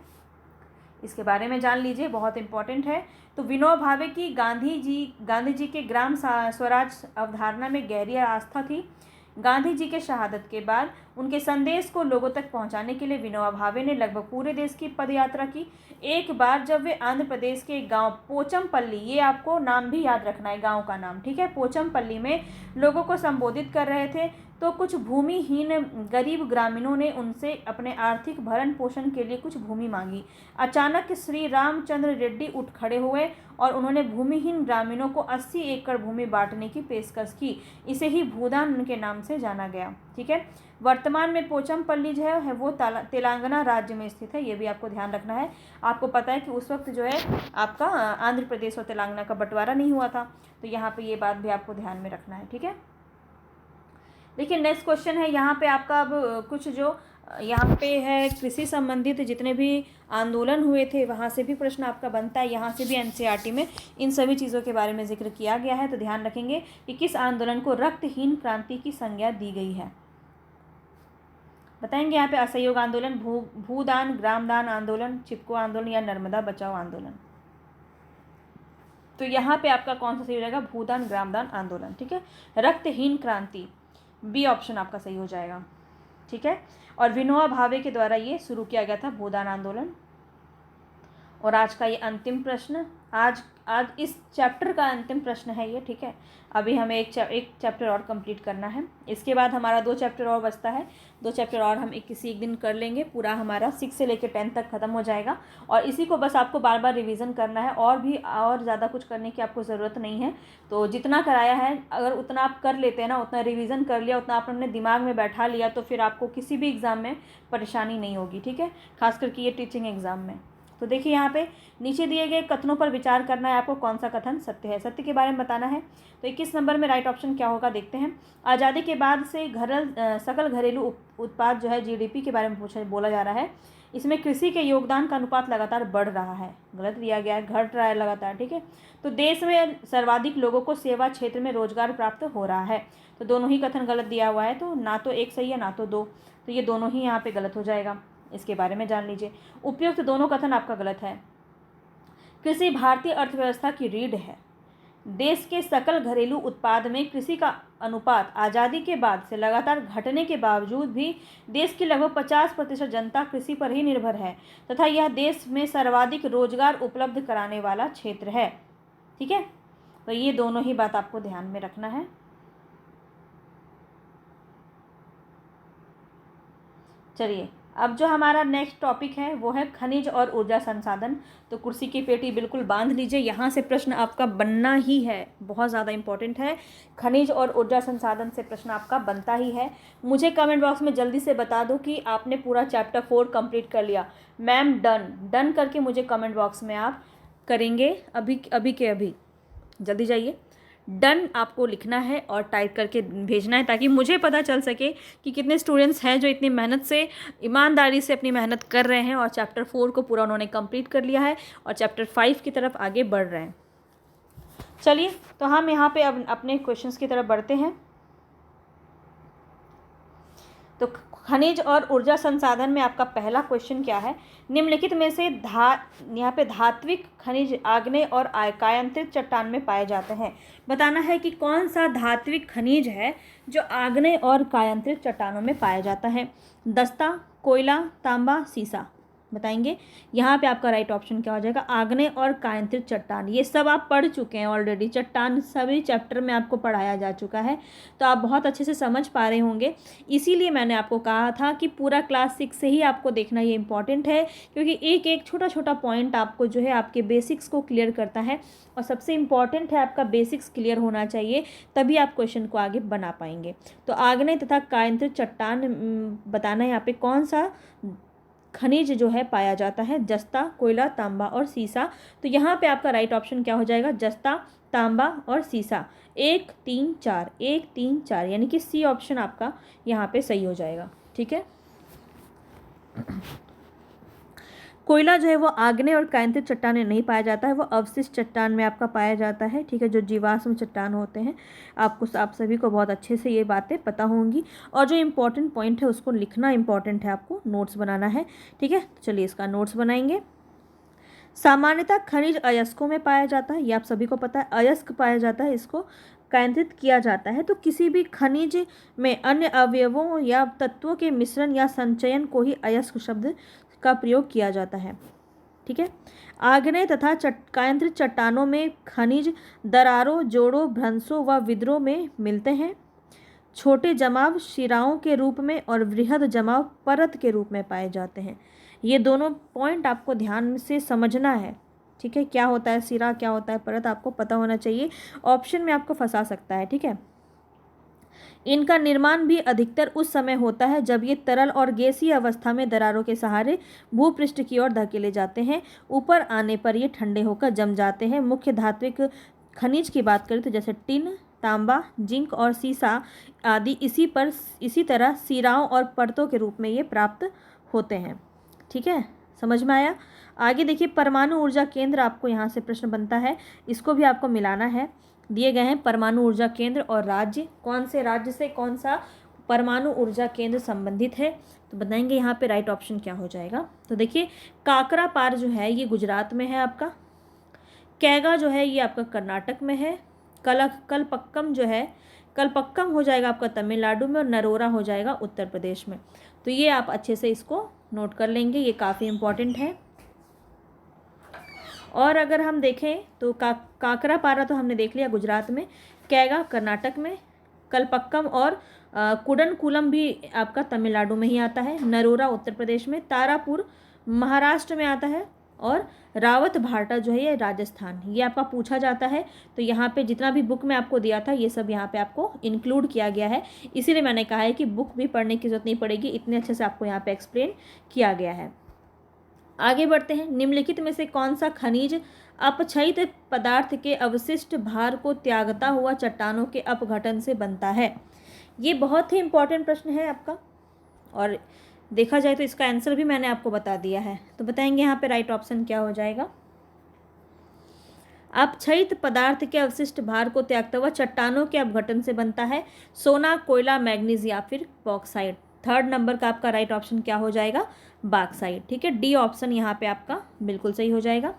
इसके बारे में जान लीजिए, बहुत इंपॉर्टेंट है। तो विनोबा भावे की गांधी जी के ग्राम स्वराज अवधारणा में गहरी आस्था थी। गांधी जी के शहादत के बाद उनके संदेश को लोगों तक पहुंचाने के लिए विनोबा भावे ने लगभग पूरे देश की पदयात्रा की। एक बार जब वे आंध्र प्रदेश के गांव पोचमपल्ली, ये आपको नाम भी याद रखना है गांव का नाम, ठीक है, पोचमपल्ली में लोगों को संबोधित कर रहे थे, तो कुछ भूमिहीन गरीब ग्रामीणों ने उनसे अपने आर्थिक भरण पोषण के लिए कुछ भूमि मांगी। अचानक श्री रामचंद्र रेड्डी उठ खड़े हुए और उन्होंने भूमिहीन ग्रामीणों को 80 एकड़ भूमि बांटने की पेशकश की। इसे ही भूदान उनके नाम से जाना गया, ठीक है। वर्तमान में पोचमपल्ली जो है वो तेलंगाना राज्य में स्थित है, ये भी आपको ध्यान रखना है। आपको पता है कि उस वक्त जो है आपका आंध्र प्रदेश और तेलंगाना का बंटवारा नहीं हुआ था, तो यहाँ पे ये बात भी आपको ध्यान में रखना है, ठीक है। देखिए नेक्स्ट क्वेश्चन है यहाँ पे आपका, अब कुछ जो यहाँ पे है कृषि संबंधित जितने भी आंदोलन हुए थे वहाँ से भी प्रश्न आपका बनता है, यहाँ से भी एनसीईआरटी में इन सभी चीज़ों के बारे में जिक्र किया गया है। तो ध्यान रखेंगे कि किस आंदोलन को रक्तहीन क्रांति की संज्ञा दी गई है। बताएंगे यहाँ पे असहयोग आंदोलन, भूदान, ग्रामदान आंदोलन, चिपको आंदोलन या नर्मदा बचाओ आंदोलन। तो यहाँ पे आपका कौन सा सही हो जाएगा? भूदान ग्रामदान आंदोलन। ठीक है, रक्तहीन क्रांति बी ऑप्शन आपका सही हो जाएगा। ठीक है, और विनोबा भावे के द्वारा ये शुरू किया गया था भूदान आंदोलन। और आज का ये अंतिम प्रश्न, आज इस चैप्टर का अंतिम प्रश्न है ये। ठीक है, अभी हमें एक चैप्टर और कंप्लीट करना है, इसके बाद हमारा 2 चैप्टर और बचता है। 2 चैप्टर और हम किसी एक दिन कर लेंगे, पूरा हमारा 6 से लेकर 10 तक ख़त्म हो जाएगा। और इसी को बस आपको बार बार रिवीजन करना है, और ज़्यादा कुछ करने की आपको ज़रूरत नहीं है। तो जितना कराया है अगर उतना आप कर लेते हैं ना, उतना रिवीजन कर लिया, उतना आपने अपने दिमाग में बैठा लिया, तो फिर आपको किसी भी एग्ज़ाम में परेशानी नहीं होगी। ठीक है, खास करके ये टीचिंग एग्ज़ाम में। तो देखिए यहाँ पे नीचे दिए गए कथनों पर विचार करना है आपको, कौन सा कथन सत्य है, सत्य के बारे में बताना है। तो 21 नंबर में राइट ऑप्शन क्या होगा देखते हैं। आज़ादी के बाद से सकल घरेलू उत्पाद जो है जीडीपी के बारे में बोला जा रहा है। इसमें कृषि के योगदान का अनुपात लगातार बढ़ रहा है, गलत दिया गया है, घट रहा है लगातार। ठीक है, तो देश में सर्वाधिक लोगों को सेवा क्षेत्र में रोजगार प्राप्त हो रहा है। तो दोनों ही कथन गलत दिया हुआ है, तो ना तो एक सही है ना तो 2, तो ये दोनों ही यहाँ पे गलत हो जाएगा। इसके बारे में जान लीजिए। उपयुक्त दोनों कथन आपका गलत है। कृषि भारतीय अर्थव्यवस्था की रीढ़ है। देश के सकल घरेलू उत्पाद में कृषि का अनुपात आज़ादी के बाद से लगातार घटने के बावजूद भी देश की लगभग 50% जनता कृषि पर ही निर्भर है तथा यह देश में सर्वाधिक रोजगार उपलब्ध कराने वाला क्षेत्र है। ठीक है, तो ये दोनों ही बात आपको ध्यान में रखना है। चलिए, अब जो हमारा नेक्स्ट टॉपिक है वो है खनिज और ऊर्जा संसाधन। तो कुर्सी की पेटी बिल्कुल बांध लीजिए, यहाँ से प्रश्न आपका बनना ही है, बहुत ज़्यादा इंपॉर्टेंट है। खनिज और ऊर्जा संसाधन से प्रश्न आपका बनता ही है। मुझे कमेंट बॉक्स में जल्दी से बता दो कि आपने पूरा चैप्टर 4 कंप्लीट कर लिया। मैम डन करके मुझे कमेंट बॉक्स में आप करेंगे अभी के अभी, जल्दी जाइए। डन आपको लिखना है और टाइप करके भेजना है, ताकि मुझे पता चल सके कि कितने स्टूडेंट्स हैं जो इतनी मेहनत से, ईमानदारी से अपनी मेहनत कर रहे हैं और चैप्टर 4 को पूरा उन्होंने कंप्लीट कर लिया है और चैप्टर 5 की तरफ आगे बढ़ रहे हैं। चलिए, तो हम यहाँ पे अब अपने क्वेश्चंस की तरफ बढ़ते हैं। तो खनिज और ऊर्जा संसाधन में आपका पहला क्वेश्चन क्या है? निम्नलिखित में से यहाँ पे धात्विक खनिज आग्नेय और कायांतरित चट्टान में पाए जाते हैं। बताना है कि कौन सा धात्विक खनिज है जो आग्नेय और कायांतरित चट्टानों में पाया जाता है। दस्ता, कोयला, तांबा, सीसा। बताएंगे। यहाँ पे आपका राइट ऑप्शन क्या हो जाएगा? आग्नेय और कायांतरित चट्टान। ये सब आप पढ़ चुके हैं ऑलरेडी, चट्टान सभी चैप्टर में आपको पढ़ाया जा चुका है, तो आप बहुत अच्छे से समझ पा रहे होंगे। इसीलिए मैंने आपको कहा था कि पूरा क्लास 6 से ही आपको देखना ये इंपॉर्टेंट है, क्योंकि एक एक छोटा छोटा पॉइंट आपको जो है आपके बेसिक्स को क्लियर करता है, और सबसे इम्पॉर्टेंट है आपका बेसिक्स क्लियर होना चाहिए, तभी आप क्वेश्चन को आगे बना पाएंगे। तो आग्नेय तथा कायांतरित चट्टान बताना है यहाँ पे कौन सा खनिज जो है पाया जाता है। जस्ता, कोयला, तांबा और सीसा। तो यहाँ पे आपका राइट ऑप्शन क्या हो जाएगा? जस्ता, तांबा और सीसा। 1 3 4, 1 3 4, यानी कि सी ऑप्शन आपका यहाँ पे सही हो जाएगा। ठीक है। कोयला जो है वो आग्नेय और कायांतरित चट्टान में नहीं पाया जाता है, वो अवशिष्ट चट्टान में आपका पाया जाता है। ठीक है, जो जीवाश्म चट्टान होते हैं। आप सभी को बहुत अच्छे से ये बातें पता होंगी, और जो इम्पोर्टेंट पॉइंट है उसको लिखना इम्पॉर्टेंट है, आपको नोट्स बनाना है। ठीक है, तो चलिए इसका नोट्स बनाएंगे। सामान्यतः खनिज अयस्कों में पाया जाता है, ये आप सभी को पता है, अयस्क पाया जाता है, इसको कायांतरित किया जाता है। तो किसी भी खनिज में अन्य अवयवों या तत्वों के मिश्रण या संचयन को ही अयस्क शब्द का प्रयोग किया जाता है। ठीक है। आग्नेय तथा कायांतरित चट्टानों में खनिज दरारों, जोड़ों, भ्रंशों व विद्रोह में मिलते हैं। छोटे जमाव शिराओं के रूप में और वृहद जमाव परत के रूप में पाए जाते हैं। ये दोनों पॉइंट आपको ध्यान से समझना है। ठीक है, क्या होता है सिरा, क्या होता है परत, आपको पता होना चाहिए, ऑप्शन में आपको फंसा सकता है। ठीक है। इनका निर्माण भी अधिकतर उस समय होता है जब ये तरल और गैसीय अवस्था में दरारों के सहारे भूपृष्ठ की ओर धकेले जाते हैं। ऊपर आने पर ये ठंडे होकर जम जाते हैं। मुख्य धात्विक खनिज की बात करें तो जैसे टिन, तांबा, जिंक और सीसा आदि इसी तरह सिराओं और परतों के रूप में ये प्राप्त होते हैं। ठीक है, समझ में आया। आगे देखिए, परमाणु ऊर्जा केंद्र, आपको यहाँ से प्रश्न बनता है, इसको भी आपको मिलाना है। दिए गए हैं परमाणु ऊर्जा केंद्र और राज्य, कौन से राज्य से कौन सा परमाणु ऊर्जा केंद्र संबंधित है, तो बताएंगे यहाँ पे राइट ऑप्शन क्या हो जाएगा। तो देखिए, काकरापार जो है ये गुजरात में है आपका, कैगा जो है ये आपका कर्नाटक में है, कलपक्कम जो है, कलपक्कम हो जाएगा आपका तमिलनाडु में, और नरोरा हो जाएगा उत्तर प्रदेश में। तो ये आप अच्छे से इसको नोट कर लेंगे, ये काफ़ी इम्पॉर्टेंट है। और अगर हम देखें तो काकरापारा तो हमने देख लिया गुजरात में, कैगा कर्नाटक में, कलपक्कम और कुडनकुलम भी आपका तमिलनाडु में ही आता है, नरोरा उत्तर प्रदेश में, तारापुर महाराष्ट्र में आता है, और रावत भाटा जो है ये राजस्थान, ये आपका पूछा जाता है। तो यहाँ पे जितना भी बुक में आपको दिया था ये सब यहाँ पे आपको इंक्लूड किया गया है, इसीलिए मैंने कहा है कि बुक भी पढ़ने की जरूरत नहीं पड़ेगी, इतने अच्छे से आपको यहाँ पे एक्सप्लेन किया गया है। आगे बढ़ते हैं, निम्नलिखित में से कौन सा खनिज अपक्षयित पदार्थ के अवशिष्ट भार को त्यागता हुआ चट्टानों के अपघटन से बनता है। ये बहुत ही इंपॉर्टेंट प्रश्न है आपका, और देखा जाए तो इसका आंसर भी मैंने आपको बता दिया है। तो बताएंगे यहाँ पे राइट ऑप्शन क्या हो जाएगा। अपक्षयित पदार्थ के अवशिष्ट भार को त्यागता हुआ चट्टानों के अपघटन से बनता है सोना, कोयला, मैग्नीज या फिर बॉक्साइट। थर्ड नंबर का आपका राइट ऑप्शन क्या हो जाएगा, बॉक्साइट। ठीक है, डी ऑप्शन यहाँ पे आपका बिल्कुल सही हो जाएगा।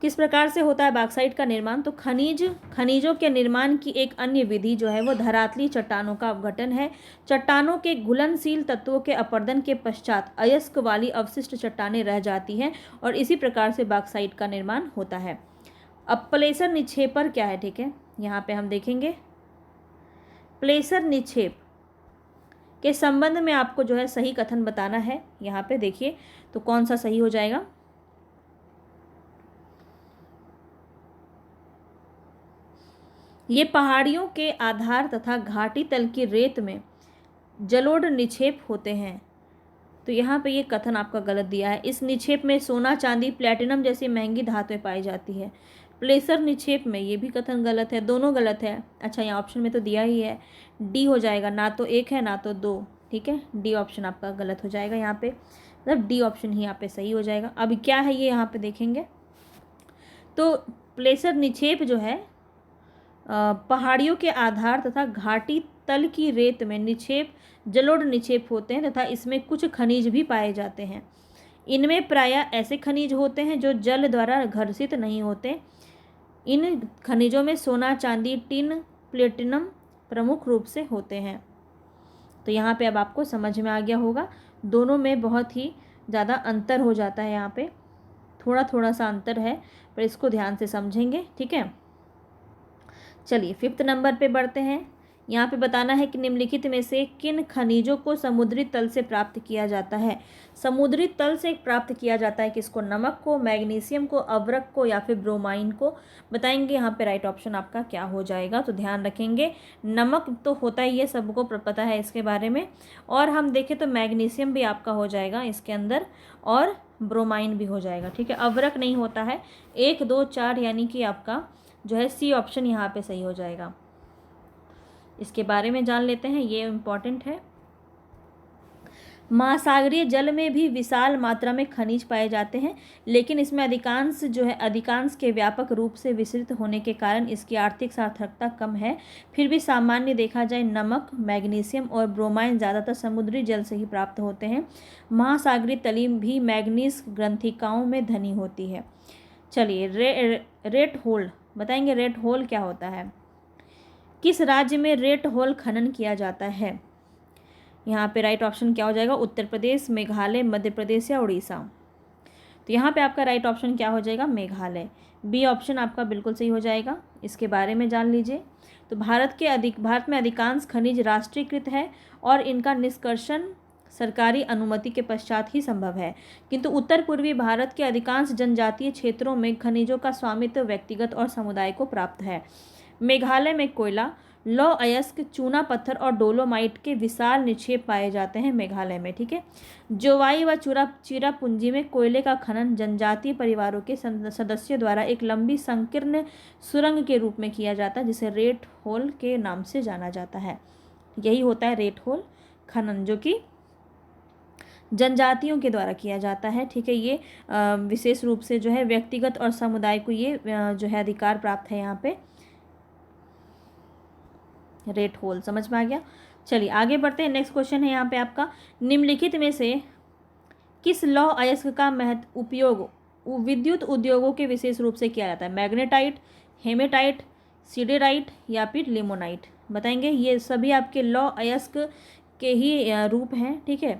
किस प्रकार से होता है बॉक्साइट का निर्माण, तो खनिजों के निर्माण की एक अन्य विधि जो है वो धरातली चट्टानों का अपघटन है। चट्टानों के घुलनशील तत्वों के अपरदन के पश्चात अयस्क वाली अवशिष्ट चट्टानें रह जाती हैं और इसी प्रकार से बॉक्साइट का निर्माण होता है। अब प्लेसर निक्षेपर क्या है, ठीक है, यहाँ पे हम देखेंगे। प्लेसर निक्षेप के संबंध में आपको जो है सही कथन बताना है। यहाँ पे देखिए तो कौन सा सही हो जाएगा। ये पहाड़ियों के आधार तथा घाटी तल की रेत में जलोढ़ निक्षेप होते हैं। तो यहाँ पे ये कथन आपका गलत दिया है। इस निक्षेप में सोना, चांदी, प्लेटिनम जैसी महंगी धातुएं पाई जाती है। प्लेसर निक्षेप में ये भी कथन गलत है, दोनों गलत है। अच्छा, यहाँ ऑप्शन में तो दिया ही है, डी हो जाएगा, ना तो एक है ना तो दो। ठीक है, डी ऑप्शन आपका गलत हो जाएगा यहाँ पे, मतलब डी ऑप्शन ही यहाँ पे सही हो जाएगा। अब क्या है ये यहाँ पे देखेंगे तो प्लेसर निक्षेप जो है पहाड़ियों के आधार तथा घाटी तल की रेत में निक्षेप जलोढ़ निक्षेप होते हैं तथा इसमें कुछ खनिज भी पाए जाते हैं। इनमें प्रायः ऐसे खनिज होते हैं जो जल द्वारा घर्षित नहीं होते। इन खनिजों में सोना, चांदी, टिन, प्लेटिनम प्रमुख रूप से होते हैं। तो यहाँ पे अब आपको समझ में आ गया होगा, दोनों में बहुत ही ज़्यादा अंतर हो जाता है। यहाँ पे थोड़ा थोड़ा सा अंतर है, पर इसको ध्यान से समझेंगे। ठीक है, चलिए फिफ्थ नंबर पे बढ़ते हैं। यहाँ पे बताना है कि निम्नलिखित में से किन खनिजों को समुद्री तल से प्राप्त किया जाता है। समुद्री तल से प्राप्त किया जाता है किसको, नमक को, मैग्नीशियम को, अवरक को या फिर ब्रोमाइन को। बताएंगे यहाँ पे राइट ऑप्शन आपका क्या हो जाएगा। तो ध्यान रखेंगे, नमक तो होता ही है, सबको पता है इसके बारे में, और हम देखें तो मैग्नीशियम भी आपका हो जाएगा इसके अंदर, और ब्रोमाइन भी हो जाएगा। ठीक है, अवरक नहीं होता है। 1, 2, 4 यानी कि आपका जो है सी ऑप्शन यहाँ पे सही हो जाएगा। इसके बारे में जान लेते हैं, ये इम्पॉर्टेंट है। महासागरीय जल में भी विशाल मात्रा में खनिज पाए जाते हैं, लेकिन इसमें अधिकांश के व्यापक रूप से विस्तृत होने के कारण इसकी आर्थिक सार्थकता कम है। फिर भी सामान्य देखा जाए नमक, मैग्नीशियम और ब्रोमाइन ज़्यादातर समुद्री जल से ही प्राप्त होते हैं। महासागरीय तली भी मैग्नीज ग्रंथिकाओं में धनी होती है। चलिए रेट होल बताएंगे, रेट होल क्या होता है, किस राज्य में रेट होल खनन किया जाता है। यहाँ पे राइट ऑप्शन क्या हो जाएगा, उत्तर प्रदेश, मेघालय, मध्य प्रदेश या उड़ीसा। तो यहाँ पे आपका राइट ऑप्शन क्या हो जाएगा, मेघालय। बी ऑप्शन आपका बिल्कुल सही हो जाएगा। इसके बारे में जान लीजिए। तो भारत में अधिकांश खनिज राष्ट्रीयकृत है और इनका निष्कर्षण सरकारी अनुमति के पश्चात ही संभव है, किंतु उत्तर पूर्वी भारत के अधिकांश जनजातीय क्षेत्रों में खनिजों का स्वामित्व व्यक्तिगत और समुदाय को प्राप्त है। मेघालय में कोयला, लौह अयस्क, चूना पत्थर और डोलोमाइट के विशाल निक्षेप पाए जाते हैं मेघालय में। ठीक है। जोवाई व चिरापुंजी में कोयले का खनन जनजातीय परिवारों के सदस्यों द्वारा एक लंबी संकीर्ण सुरंग के रूप में किया जाता है, जिसे रेट होल के नाम से जाना जाता है। यही होता है रेट होल खनन, जो कि जनजातियों के द्वारा किया जाता है। ठीक है। ये विशेष रूप से जो है व्यक्तिगत और समुदाय को ये जो है अधिकार प्राप्त है यहाँ पे, रेट होल। समझ में आ गया। चलिए आगे बढ़ते हैं। नेक्स्ट क्वेश्चन है यहाँ पे आपका, निम्नलिखित में से किस लौह अयस्क का महत्व उपयोग विद्युत उद्योगों के विशेष रूप से किया जाता है? मैग्नेटाइट, हेमेटाइट, सिडेराइट या फिर लिमोनाइट? बताएंगे। ये सभी आपके लौह अयस्क के ही रूप हैं। ठीक है।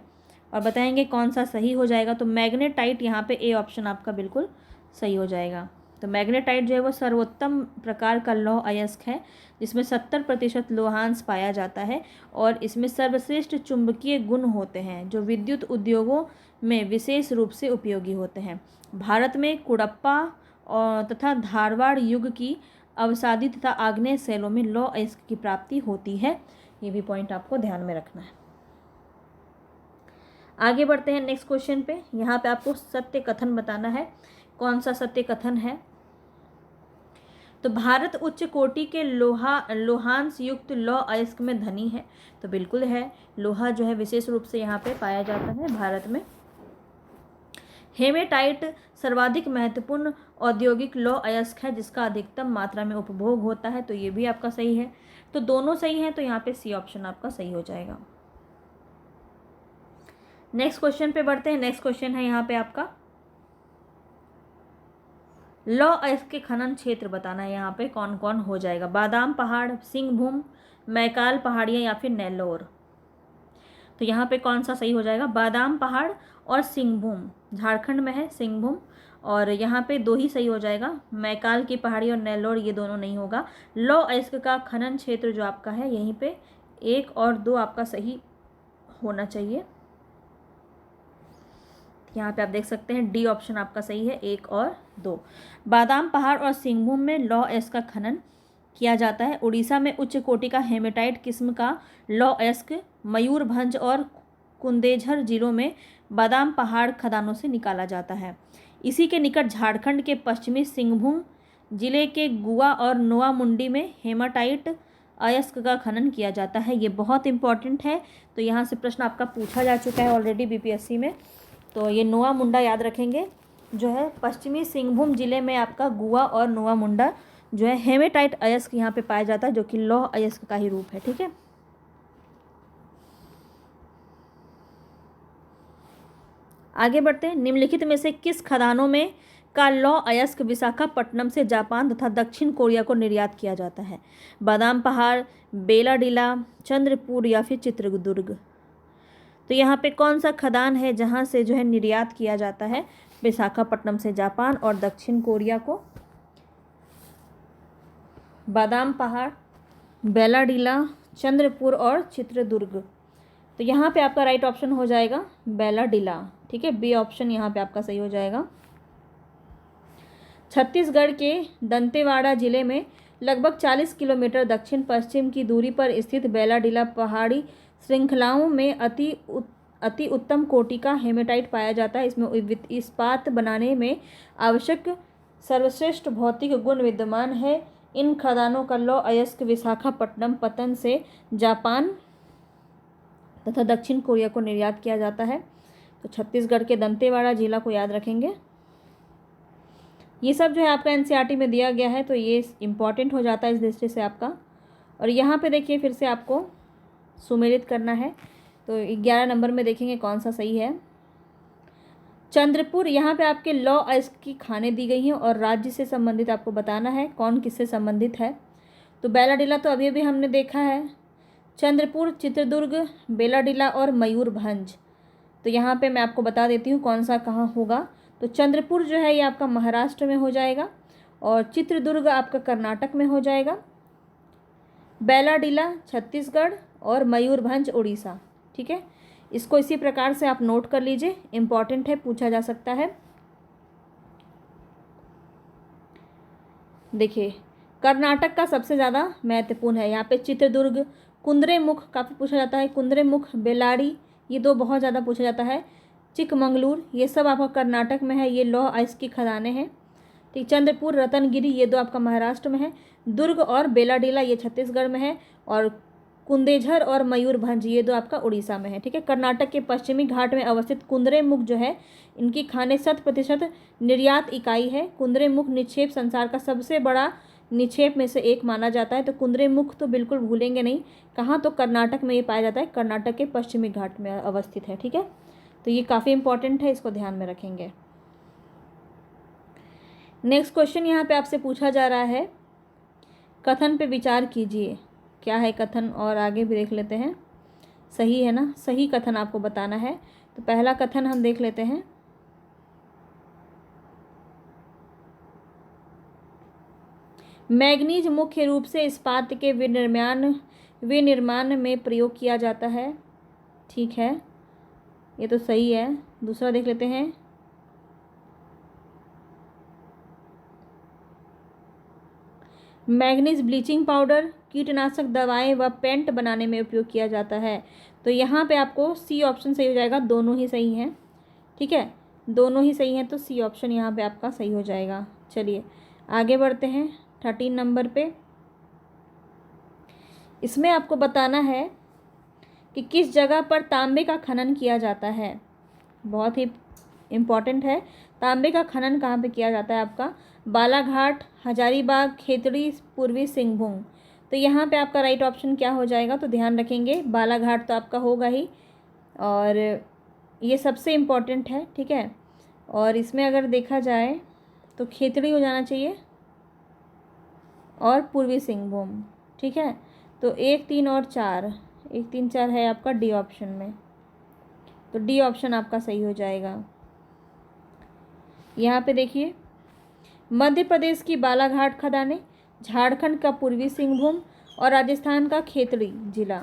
और बताएंगे कौन सा सही हो जाएगा। तो मैग्नेटाइट, यहाँ पे ए ऑप्शन आपका बिल्कुल सही हो जाएगा। तो मैग्नेटाइट जो है वो सर्वोत्तम प्रकार का लौह अयस्क है, जिसमें 70% लोहांश पाया जाता है और इसमें सर्वश्रेष्ठ चुंबकीय गुण होते हैं, जो विद्युत उद्योगों में विशेष रूप से उपयोगी होते हैं। भारत में कुड़प्पा और तथा धारवाड़ युग की अवसादी तथा आग्नेय शैलों में लौह अयस्क की प्राप्ति होती है। ये भी पॉइंट आपको ध्यान में रखना है। आगे बढ़ते हैं नेक्स्ट क्वेश्चन पे। यहाँ पे आपको सत्य कथन बताना है। कौन सा सत्य कथन है? तो भारत उच्च कोटि के लोहांश युक्त लौह अयस्क में धनी है। तो बिल्कुल है, लोहा जो है विशेष रूप से यहाँ पे पाया जाता है भारत में। हेमेटाइट सर्वाधिक महत्वपूर्ण औद्योगिक लौह अयस्क है, जिसका अधिकतम मात्रा में उपभोग होता है। तो ये भी आपका सही है। तो दोनों सही हैं, तो यहाँ पे सी ऑप्शन आपका सही हो जाएगा। नेक्स्ट क्वेश्चन पे बढ़ते हैं। नेक्स्ट क्वेश्चन है यहाँ पे आपका, लौह अयस्क के खनन क्षेत्र बताना है। यहाँ पे कौन कौन हो जाएगा? बादाम पहाड़, सिंहभूम, मैकाल पहाड़ियाँ या फिर नेल्लोर? तो यहाँ पे कौन सा सही हो जाएगा? बादाम पहाड़ और सिंहभूम, झारखंड में है सिंहभूम, और यहाँ पे दो ही सही हो जाएगा। मैकाल की पहाड़ी और नेल्लोर ये दोनों नहीं होगा। लौह अयस्क का खनन क्षेत्र जो आपका है, यहीं पे 1 और 2 आपका सही होना चाहिए। यहाँ पे आप देख सकते हैं डी ऑप्शन आपका सही है, 1 और 2। बादाम पहाड़ और सिंहभूम में लौह अयस्क का खनन किया जाता है। उड़ीसा में उच्च कोटि का हेमेटाइट किस्म का लौह अयस्क मयूरभंज और कुंदेझर जिलों में बादाम पहाड़ खदानों से निकाला जाता है। इसी के निकट झारखंड के पश्चिमी सिंहभूम जिले के गुआ और नोआमुंडी में हेमाटाइट अयस्क का खनन किया जाता है। ये बहुत इंपॉर्टेंट है। तो यहाँ से प्रश्न आपका पूछा जा चुका है ऑलरेडी बीपीएससी में। तो ये नोआमुंडा याद रखेंगे, जो है पश्चिमी सिंहभूम जिले में आपका गुआ और नोआमुंडा जो है हेमेटाइट अयस्क यहाँ पे पाया जाता है, जो कि लौह अयस्क का ही रूप है। ठीक है। आगे बढ़ते हैं। निम्नलिखित में से किस खदानों में का लौह अयस्क विशाखापट्टनम से जापान तथा दक्षिण कोरिया को निर्यात किया जाता है? बादाम पहाड़, बेलाडीला, चंद्रपुर या फिर चित्रदुर्ग? तो यहाँ पे कौन सा खदान है जहाँ से जो है निर्यात किया जाता है विशाखापट्टनम से जापान और दक्षिण कोरिया को? बादाम पहाड़, बेलाडीला, चंद्रपुर और चित्रदुर्ग? तो यहाँ पे आपका राइट ऑप्शन हो जाएगा बेलाडीला। ठीक है। बी ऑप्शन यहाँ पे आपका सही हो जाएगा। छत्तीसगढ़ के दंतेवाड़ा जिले में लगभग 40 किलोमीटर दक्षिण पश्चिम की दूरी पर स्थित बेलाडीला पहाड़ी श्रृंखलाओं में अति उत्तम कोटि का हेमेटाइट पाया जाता है। इसमें इस्पात बनाने में आवश्यक सर्वश्रेष्ठ भौतिक गुण विद्यमान है। इन खदानों का लौह अयस्क विशाखापट्टनम पत्तन से जापान तथा दक्षिण कोरिया को निर्यात किया जाता है। तो छत्तीसगढ़ के दंतेवाड़ा जिला को याद रखेंगे। ये सब जो है आपका एनसीईआरटी में दिया गया है, तो ये इम्पॉर्टेंट हो जाता है इस दृष्टि से आपका। और यहाँ पे देखिए फिर से आपको सुमेलित करना है। तो 11 नंबर में देखेंगे कौन सा सही है। चंद्रपुर, यहाँ पे आपके लौह अयस्क की खानें दी गई हैं और राज्य से संबंधित आपको बताना है कौन किससे संबंधित है। तो बेलाडीला तो अभी अभी हमने देखा है। चंद्रपुर, चित्रदुर्ग, बेलाडीला और मयूरभंज। तो यहाँ पे मैं आपको बता देती हूँ कौन सा कहाँ होगा। तो चंद्रपुर जो है ये आपका महाराष्ट्र में हो जाएगा और चित्रदुर्ग आपका कर्नाटक में हो जाएगा, बेलाडीला छत्तीसगढ़ और मयूरभंज उड़ीसा। ठीक है। इसको इसी प्रकार से आप नोट कर लीजिए, इम्पॉर्टेंट है, पूछा जा सकता है। देखिए कर्नाटक का सबसे ज़्यादा महत्वपूर्ण है। यहाँ पे चित्रदुर्ग, कुद्रेमुख काफ़ी पूछा जाता है, कुद्रेमुख, बेल्लारी, ये दो बहुत ज़्यादा पूछा जाता है, चिकमंगलूर, ये सब आपका कर्नाटक में है, ये लौह अयस्क की खदानें हैं। ठीक, चंद्रपुर, रतनगिरी, ये दो आपका महाराष्ट्र में है। दुर्ग और बेलाडीला ये छत्तीसगढ़ में है, और कुंदेझर और मयूरभंज ये दो आपका उड़ीसा में है। ठीक है, कर्नाटक के पश्चिमी घाट में अवस्थित कुद्रेमुख जो है, इनकी खाने 100% निर्यात इकाई है। कुद्रेमुख निक्षेप संसार का सबसे बड़ा निक्षेप में से एक माना जाता है। तो कुद्रेमुख तो बिल्कुल भूलेंगे नहीं, कहाँ, तो कर्नाटक में ये पाया जाता है, कर्नाटक के पश्चिमी घाट में अवस्थित है। ठीक है, तो ये काफ़ी इंपॉर्टेंट है, इसको ध्यान में रखेंगे। नेक्स्ट क्वेश्चन यहाँ पे आपसे पूछा जा रहा है, कथन पे विचार कीजिए। क्या है कथन, और आगे भी देख लेते हैं। सही है ना, सही कथन आपको बताना है। तो पहला कथन हम देख लेते हैं। मैग्नीज मुख्य रूप से इस्पात के विनिर्माण में प्रयोग किया जाता है। ठीक है, ये तो सही है। दूसरा देख लेते हैं। मैग्नीज ब्लीचिंग पाउडर, कीटनाशक दवाएं व पेंट बनाने में उपयोग किया जाता है। तो यहाँ पे आपको सी ऑप्शन सही हो जाएगा, दोनों ही सही हैं। ठीक है, दोनों ही सही हैं, तो सी ऑप्शन यहाँ पे आपका सही हो जाएगा। चलिए आगे बढ़ते हैं 13 नंबर पे। इसमें आपको बताना है कि किस जगह पर तांबे का खनन किया जाता है। बहुत ही इम्पॉर्टेंट है। तांबे का खनन कहाँ पे किया जाता है आपका? बालाघाट, हजारीबाग, खेतड़ी, पूर्वी सिंहभूम। तो यहाँ पे आपका राइट ऑप्शन क्या हो जाएगा? तो ध्यान रखेंगे, बालाघाट तो आपका होगा ही, और ये सबसे इम्पॉर्टेंट है। ठीक है, और इसमें अगर देखा जाए तो खेतड़ी हो जाना चाहिए और पूर्वी सिंहभूम। ठीक है, तो 1, 3 और 4, 1, 3, 4 है आपका डी ऑप्शन में, तो डी ऑप्शन आपका सही हो जाएगा। यहाँ पे देखिए, मध्य प्रदेश की बालाघाट खदानें, झारखंड का पूर्वी सिंहभूम और राजस्थान का खेतड़ी जिला,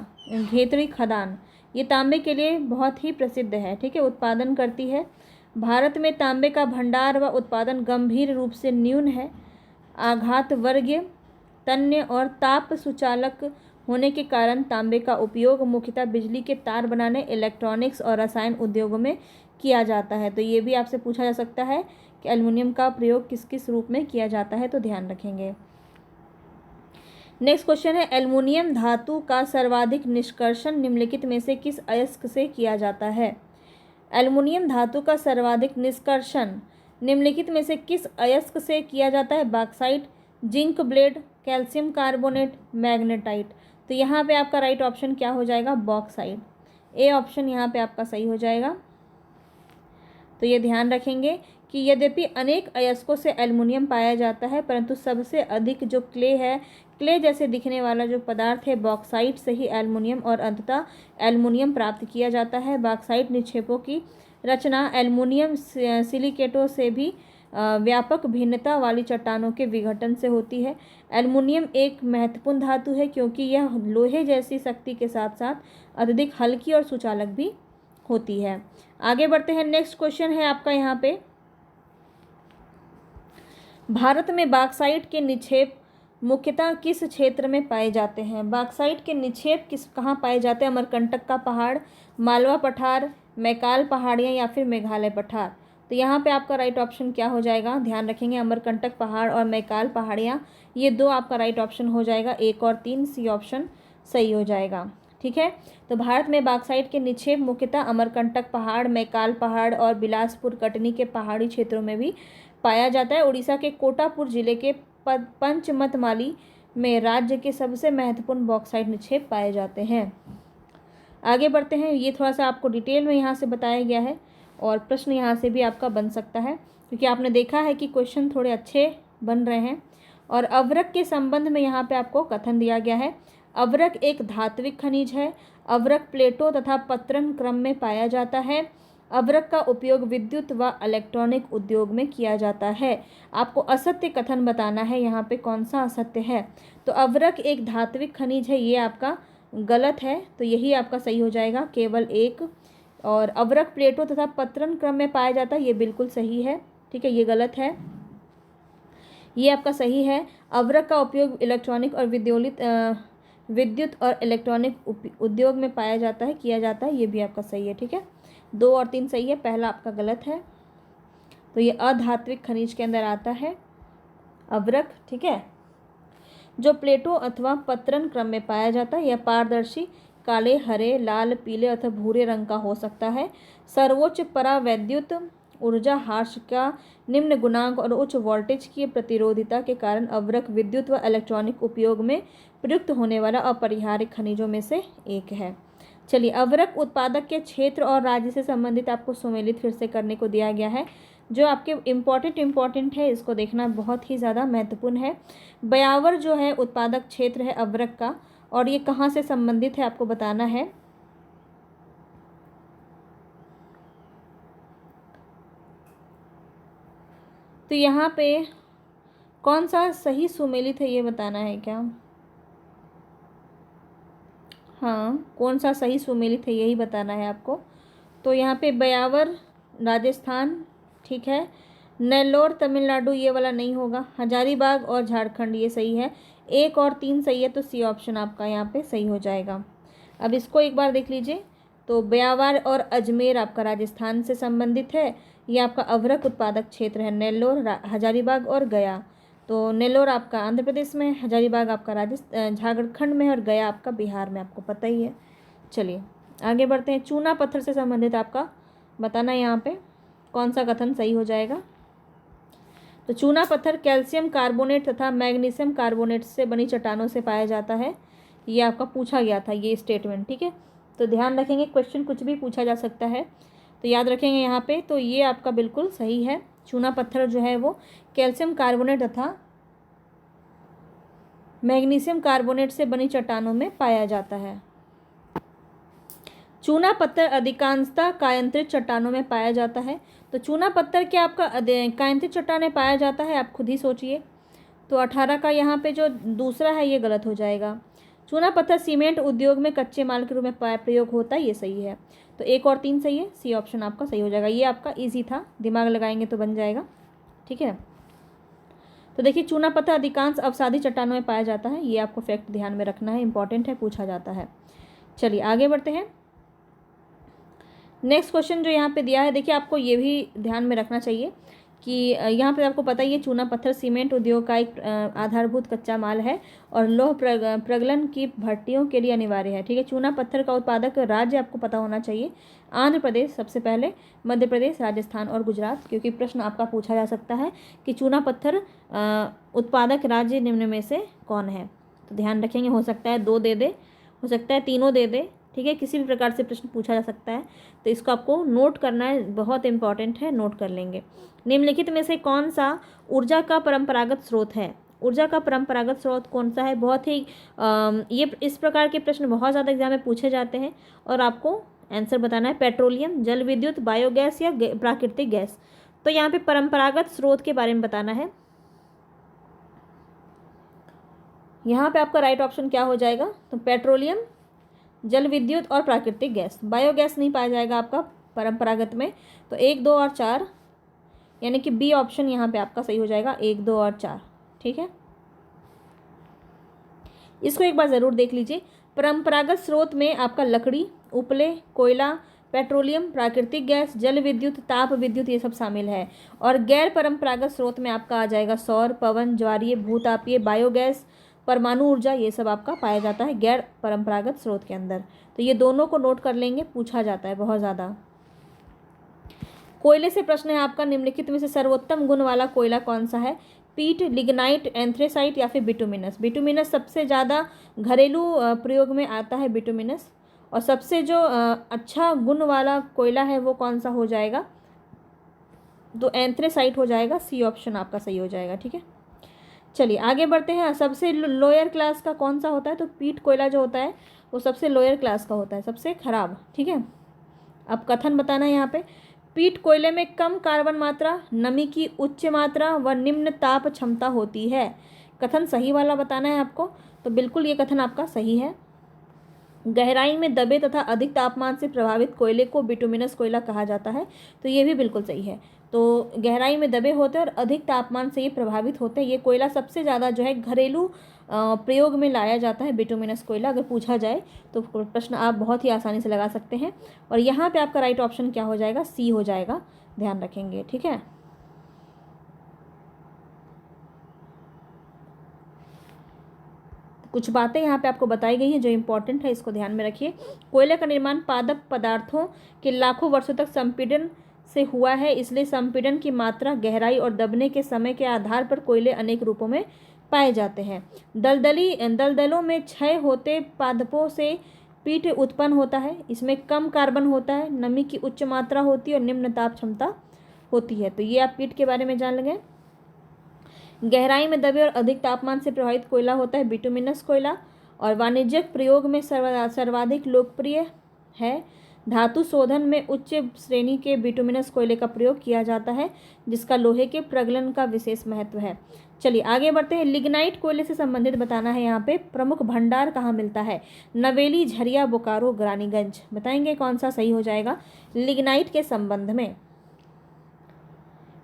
खेतड़ी खदान, ये तांबे के लिए बहुत ही प्रसिद्ध है। ठीक है, उत्पादन करती है। भारत में तांबे का भंडार व उत्पादन गंभीर रूप से न्यून है। आघात वर्गीय, तन्य और ताप सुचालक होने के कारण तांबे का उपयोग मुख्यतः बिजली के तार बनाने, इलेक्ट्रॉनिक्स और रसायन उद्योगों में किया जाता है। तो ये भी आपसे पूछा जा सकता है कि एल्युमिनियम का प्रयोग किस किस रूप में किया जाता है, तो ध्यान रखेंगे। नेक्स्ट क्वेश्चन है, एल्युमिनियम धातु का सर्वाधिक निष्कर्षण निम्नलिखित में से किस अयस्क से किया जाता है? एल्युमिनियम धातु का सर्वाधिक निष्कर्षण निम्नलिखित में से किस अयस्क से किया जाता है? Bauxite, zinc blende, calcium carbonate, magnetite. तो यहाँ पे आपका राइट ऑप्शन क्या हो जाएगा? बॉक्साइट। ए ऑप्शन यहाँ पे आपका सही हो जाएगा। तो ये ध्यान रखेंगे कि यद्यपि अनेक अयस्कों से एल्युमिनियम पाया जाता है, परंतु सबसे अधिक जो क्ले है, क्ले जैसे दिखने वाला जो पदार्थ है, बॉक्साइट से ही एल्युमिनियम और अंततः एल्युमिनियम प्राप्त किया जाता है। बॉक्साइट निक्षेपों की रचना एल्युमिनियम सिलिकेटों से भी व्यापक भिन्नता वाली चट्टानों के विघटन से होती है। एल्युमिनियम एक महत्वपूर्ण धातु है क्योंकि यह लोहे जैसी शक्ति के साथ साथ अत्यधिक हल्की और सुचालक भी होती है। आगे बढ़ते हैं। नेक्स्ट क्वेश्चन है आपका यहाँ पे, भारत में बॉक्साइट के निक्षेप मुख्यतः किस क्षेत्र में पाए जाते हैं? बॉक्साइट के निक्षेप कहाँ पाए जाते हैं? अमरकंटक का पहाड़, मालवा पठार, मैकाल पहाड़ियाँ या फिर मेघालय पठार। तो यहाँ पे आपका राइट ऑप्शन क्या हो जाएगा? ध्यान रखेंगे, अमरकंटक पहाड़ और मैकाल पहाड़ियाँ, ये दो आपका राइट ऑप्शन हो जाएगा। 1 और 3 सी ऑप्शन सही हो जाएगा। ठीक है, तो भारत में बॉक्साइट के निक्षेप मुख्यतः अमरकंटक पहाड़, मैकाल पहाड़ और बिलासपुर कटनी के पहाड़ी क्षेत्रों में भी पाया जाता है। उड़ीसा के कोटापुर जिले के पंचमतमाली में राज्य के सबसे महत्वपूर्ण बॉक्साइट निक्षेप पाए जाते हैं। आगे बढ़ते हैं। ये थोड़ा सा आपको डिटेल में यहाँ से बताया गया है और प्रश्न यहाँ से भी आपका बन सकता है, क्योंकि आपने देखा है कि क्वेश्चन थोड़े अच्छे बन रहे हैं। और अवरक के संबंध में यहाँ पे आपको कथन दिया गया है। अवरक एक धात्विक खनिज है। अवरक प्लेटों तथा पत्तन क्रम में पाया जाता है। अवरक का उपयोग विद्युत व इलेक्ट्रॉनिक उद्योग में किया जाता है। आपको असत्य कथन बताना है, यहाँ पे कौन सा असत्य है? तो अवरक एक धात्विक खनिज है, ये आपका गलत है, तो यही आपका सही हो जाएगा, केवल 1। और अवरक प्लेटों तथा पत्तन क्रम में पाया जाता है, ये बिल्कुल सही है। ठीक है, ये गलत है। ये आपका सही है। अवरक का उपयोग इलेक्ट्रॉनिक और विद्युत और इलेक्ट्रॉनिक उद्योग में पाया जाता है, किया जाता है। ये भी आपका सही है, ठीक है। 2 और 3 सही है, पहला आपका गलत है। तो ये अधात्विक खनिज के अंदर आता है अवरक, ठीक है, जो प्लेटों अथवा पतरन क्रम में पाया जाता है। यह पारदर्शी काले, हरे, लाल, पीले अथवा भूरे रंग का हो सकता है। सर्वोच्च परावैद्युत ऊर्जा हार्श का निम्न गुणांक और उच्च वोल्टेज की प्रतिरोधिता के कारण अवरक विद्युत व इलेक्ट्रॉनिक उपयोग में प्रयुक्त होने वाला अपरिहार्य खनिजों में से एक है। चलिए, अवरक उत्पादक के क्षेत्र और राज्य से संबंधित आपको सुमेलित फिर से करने को दिया गया है। जो आपके इम्पॉर्टेंट है, इसको देखना बहुत ही ज़्यादा महत्वपूर्ण है। ब्यावर जो है उत्पादक क्षेत्र है अवरक का, और ये कहाँ से संबंधित है आपको बताना है। तो यहाँ पे कौन सा सही सुमेलित है ये बताना है क्या? हाँ, कौन सा सही सुमेलित है यही बताना है आपको। तो यहाँ पे ब्यावर राजस्थान, ठीक है। नेल्लोर तमिलनाडु ये वाला नहीं होगा। हजारीबाग और झारखंड ये सही है। 1 और 3 सही है, तो सी ऑप्शन आपका यहाँ पे सही हो जाएगा। अब इसको एक बार देख लीजिए। तो ब्यावर और अजमेर आपका राजस्थान से संबंधित है। ये आपका अवरक उत्पादक क्षेत्र है। नेल्लोर, हजारीबाग और गया। तो नेल्लोर आपका आंध्र प्रदेश में, हजारीबाग आपका झारखंड में, और गया आपका बिहार में, आपको पता ही है। चलिए आगे बढ़ते हैं। चूना पत्थर से संबंधित आपका बताना है यहाँ पे कौन सा कथन सही हो जाएगा। तो चूना पत्थर कैल्शियम कार्बोनेट तथा मैग्नीशियम कार्बोनेट से बनी चट्टानों से पाया जाता है। ये आपका पूछा गया था ये स्टेटमेंट, ठीक है। तो ध्यान रखेंगे, क्वेश्चन कुछ भी पूछा जा सकता है, तो याद रखेंगे यहाँ पे। तो ये आपका बिल्कुल सही है। चूना पत्थर जो है वो कैल्शियम कार्बोनेट तथा मैग्नीशियम कार्बोनेट से बनी चट्टानों में पाया जाता है। चूना पत्थर अधिकांशतः कायांतरित चट्टानों में पाया जाता है। तो चूना पत्थर क्या आपका कायांतरित चट्टान पाया जाता है, आप खुद ही सोचिए। तो 18 का यहाँ पे जो दूसरा है ये गलत हो जाएगा। चूना पत्थर सीमेंट उद्योग में कच्चे माल के रूप में प्रयोग होता है, ये सही है। तो 1 और 3 सही है, सी ऑप्शन आपका सही हो जाएगा। ये आपका ईजी था, दिमाग लगाएंगे तो बन जाएगा, ठीक है। तो देखिए, चूना पत्थर अधिकांश अवसादी चट्टानों में पाया जाता है। ये आपको फैक्ट ध्यान में रखना है, इंपॉर्टेंट है, पूछा जाता है। चलिए आगे बढ़ते हैं। नेक्स्ट क्वेश्चन जो यहाँ पे दिया है, देखिए आपको ये भी ध्यान में रखना चाहिए कि यहाँ पे आपको पता ही है चूना पत्थर सीमेंट उद्योग का एक आधारभूत कच्चा माल है और लौह प्रगलन की भट्टियों के लिए अनिवार्य है, ठीक है। चूना पत्थर का उत्पादक राज्य आपको पता होना चाहिए। आंध्र प्रदेश सबसे पहले, मध्य प्रदेश, राजस्थान और गुजरात, क्योंकि प्रश्न आपका पूछा जा सकता है कि चूना पत्थर उत्पादक राज्य निम्न में से कौन है। तो ध्यान रखेंगे, हो सकता है 2 दे दे, हो सकता है तीनों दे दे, ठीक है। किसी भी प्रकार से प्रश्न पूछा जा सकता है, तो इसको आपको नोट करना है, बहुत इंपॉर्टेंट है, नोट कर लेंगे। निम्नलिखित में से कौन सा ऊर्जा का परंपरागत स्रोत है? ऊर्जा का परंपरागत स्रोत कौन सा है? बहुत ही ये इस प्रकार के प्रश्न बहुत ज़्यादा एग्जाम में पूछे जाते हैं और आपको आंसर बताना है। पेट्रोलियम, जल विद्युत, बायोगैस या प्राकृतिक गैस। तो यहाँ पे परंपरागत स्रोत के बारे में बताना है। यहाँ पे आपका राइट ऑप्शन क्या हो जाएगा? तो पेट्रोलियम, जल विद्युत और प्राकृतिक गैस। बायोगैस नहीं पाया जाएगा आपका परंपरागत में। तो 1, 2 और 4, यानी कि बी ऑप्शन यहाँ पे आपका सही हो जाएगा, 1, 2 और 4, ठीक है। इसको एक बार ज़रूर देख लीजिए। परंपरागत स्रोत में आपका लकड़ी, उपले, कोयला, पेट्रोलियम, प्राकृतिक गैस, जल विद्युत, ताप विद्युत, ये सब शामिल है। और गैर परंपरागत स्रोत में आपका आ जाएगा सौर, पवन, ज्वारीय, भूतापीय, बायोगैस, परमाणु ऊर्जा, ये सब आपका पाया जाता है गैर परंपरागत स्रोत के अंदर। तो ये दोनों को नोट कर लेंगे, पूछा जाता है बहुत ज़्यादा। कोयले से प्रश्न है आपका, निम्नलिखित में से सर्वोत्तम गुण वाला कोयला कौन सा है? पीट, लिग्नाइट, एंथ्रेसाइट या फिर बिटुमिनस। बिटुमिनस सबसे ज़्यादा घरेलू प्रयोग में आता है बिटुमिनस। और सबसे जो अच्छा गुण वाला कोयला है वो कौन सा हो जाएगा? तो एंथ्रेसाइट हो जाएगा, सी ऑप्शन आपका सही हो जाएगा, ठीक है। चलिए आगे बढ़ते हैं। सबसे लोअर क्लास का कौन सा होता है? तो पीट कोयला जो होता है वो सबसे लोअर क्लास का होता है, सबसे खराब, ठीक है। अब कथन बताना है यहाँ पे। पीट कोयले में कम कार्बन मात्रा, नमी की उच्च मात्रा व निम्न ताप क्षमता होती है। कथन सही वाला बताना है आपको। तो बिल्कुल ये कथन आपका सही है। गहराई में दबे तथा अधिक तापमान से प्रभावित कोयले को बिटुमिनस कोयला कहा जाता है। तो ये भी बिल्कुल सही है। तो गहराई में दबे होते हैं और अधिक तापमान से ये प्रभावित होते हैं। ये कोयला सबसे ज़्यादा जो है घरेलू प्रयोग में लाया जाता है, बिटुमिनस कोयला। अगर पूछा जाए तो प्रश्न आप बहुत ही आसानी से लगा सकते हैं। और यहाँ पे आपका राइट ऑप्शन क्या हो जाएगा? सी हो जाएगा, ध्यान रखेंगे, ठीक है। कुछ बातें यहाँ पे आपको बताई गई हैं जो इम्पोर्टेंट है, इसको ध्यान में रखिए। कोयले का निर्माण पादप पदार्थों के लाखों वर्षों तक संपीड़न से हुआ है, इसलिए संपीड़न की मात्रा, गहराई और दबने के समय के आधार पर कोयले अनेक रूपों में पाए जाते हैं। दलदलों में क्षय होते पादपों से पीट उत्पन्न होता है। इसमें कम कार्बन होता है, नमी की उच्च मात्रा होती है और निम्न ताप क्षमता होती है। तो ये आप पीट के बारे में जान लेंगे। गहराई में दबे और अधिक तापमान से प्रभावित कोयला होता है बिटुमिनस कोयला और वाणिज्यिक प्रयोग में सर्वाधिक लोकप्रिय है। धातु शोधन में उच्च श्रेणी के बिटुमिनस कोयले का प्रयोग किया जाता है, जिसका लोहे के प्रगलन का विशेष महत्व है। चलिए आगे बढ़ते हैं। लिग्नाइट कोयले से संबंधित बताना है। यहाँ पे प्रमुख भंडार कहाँ मिलता है? नवेली, झरिया, बोकारो, रानीगंज। बताएंगे कौन सा सही हो जाएगा लिग्नाइट के संबंध में?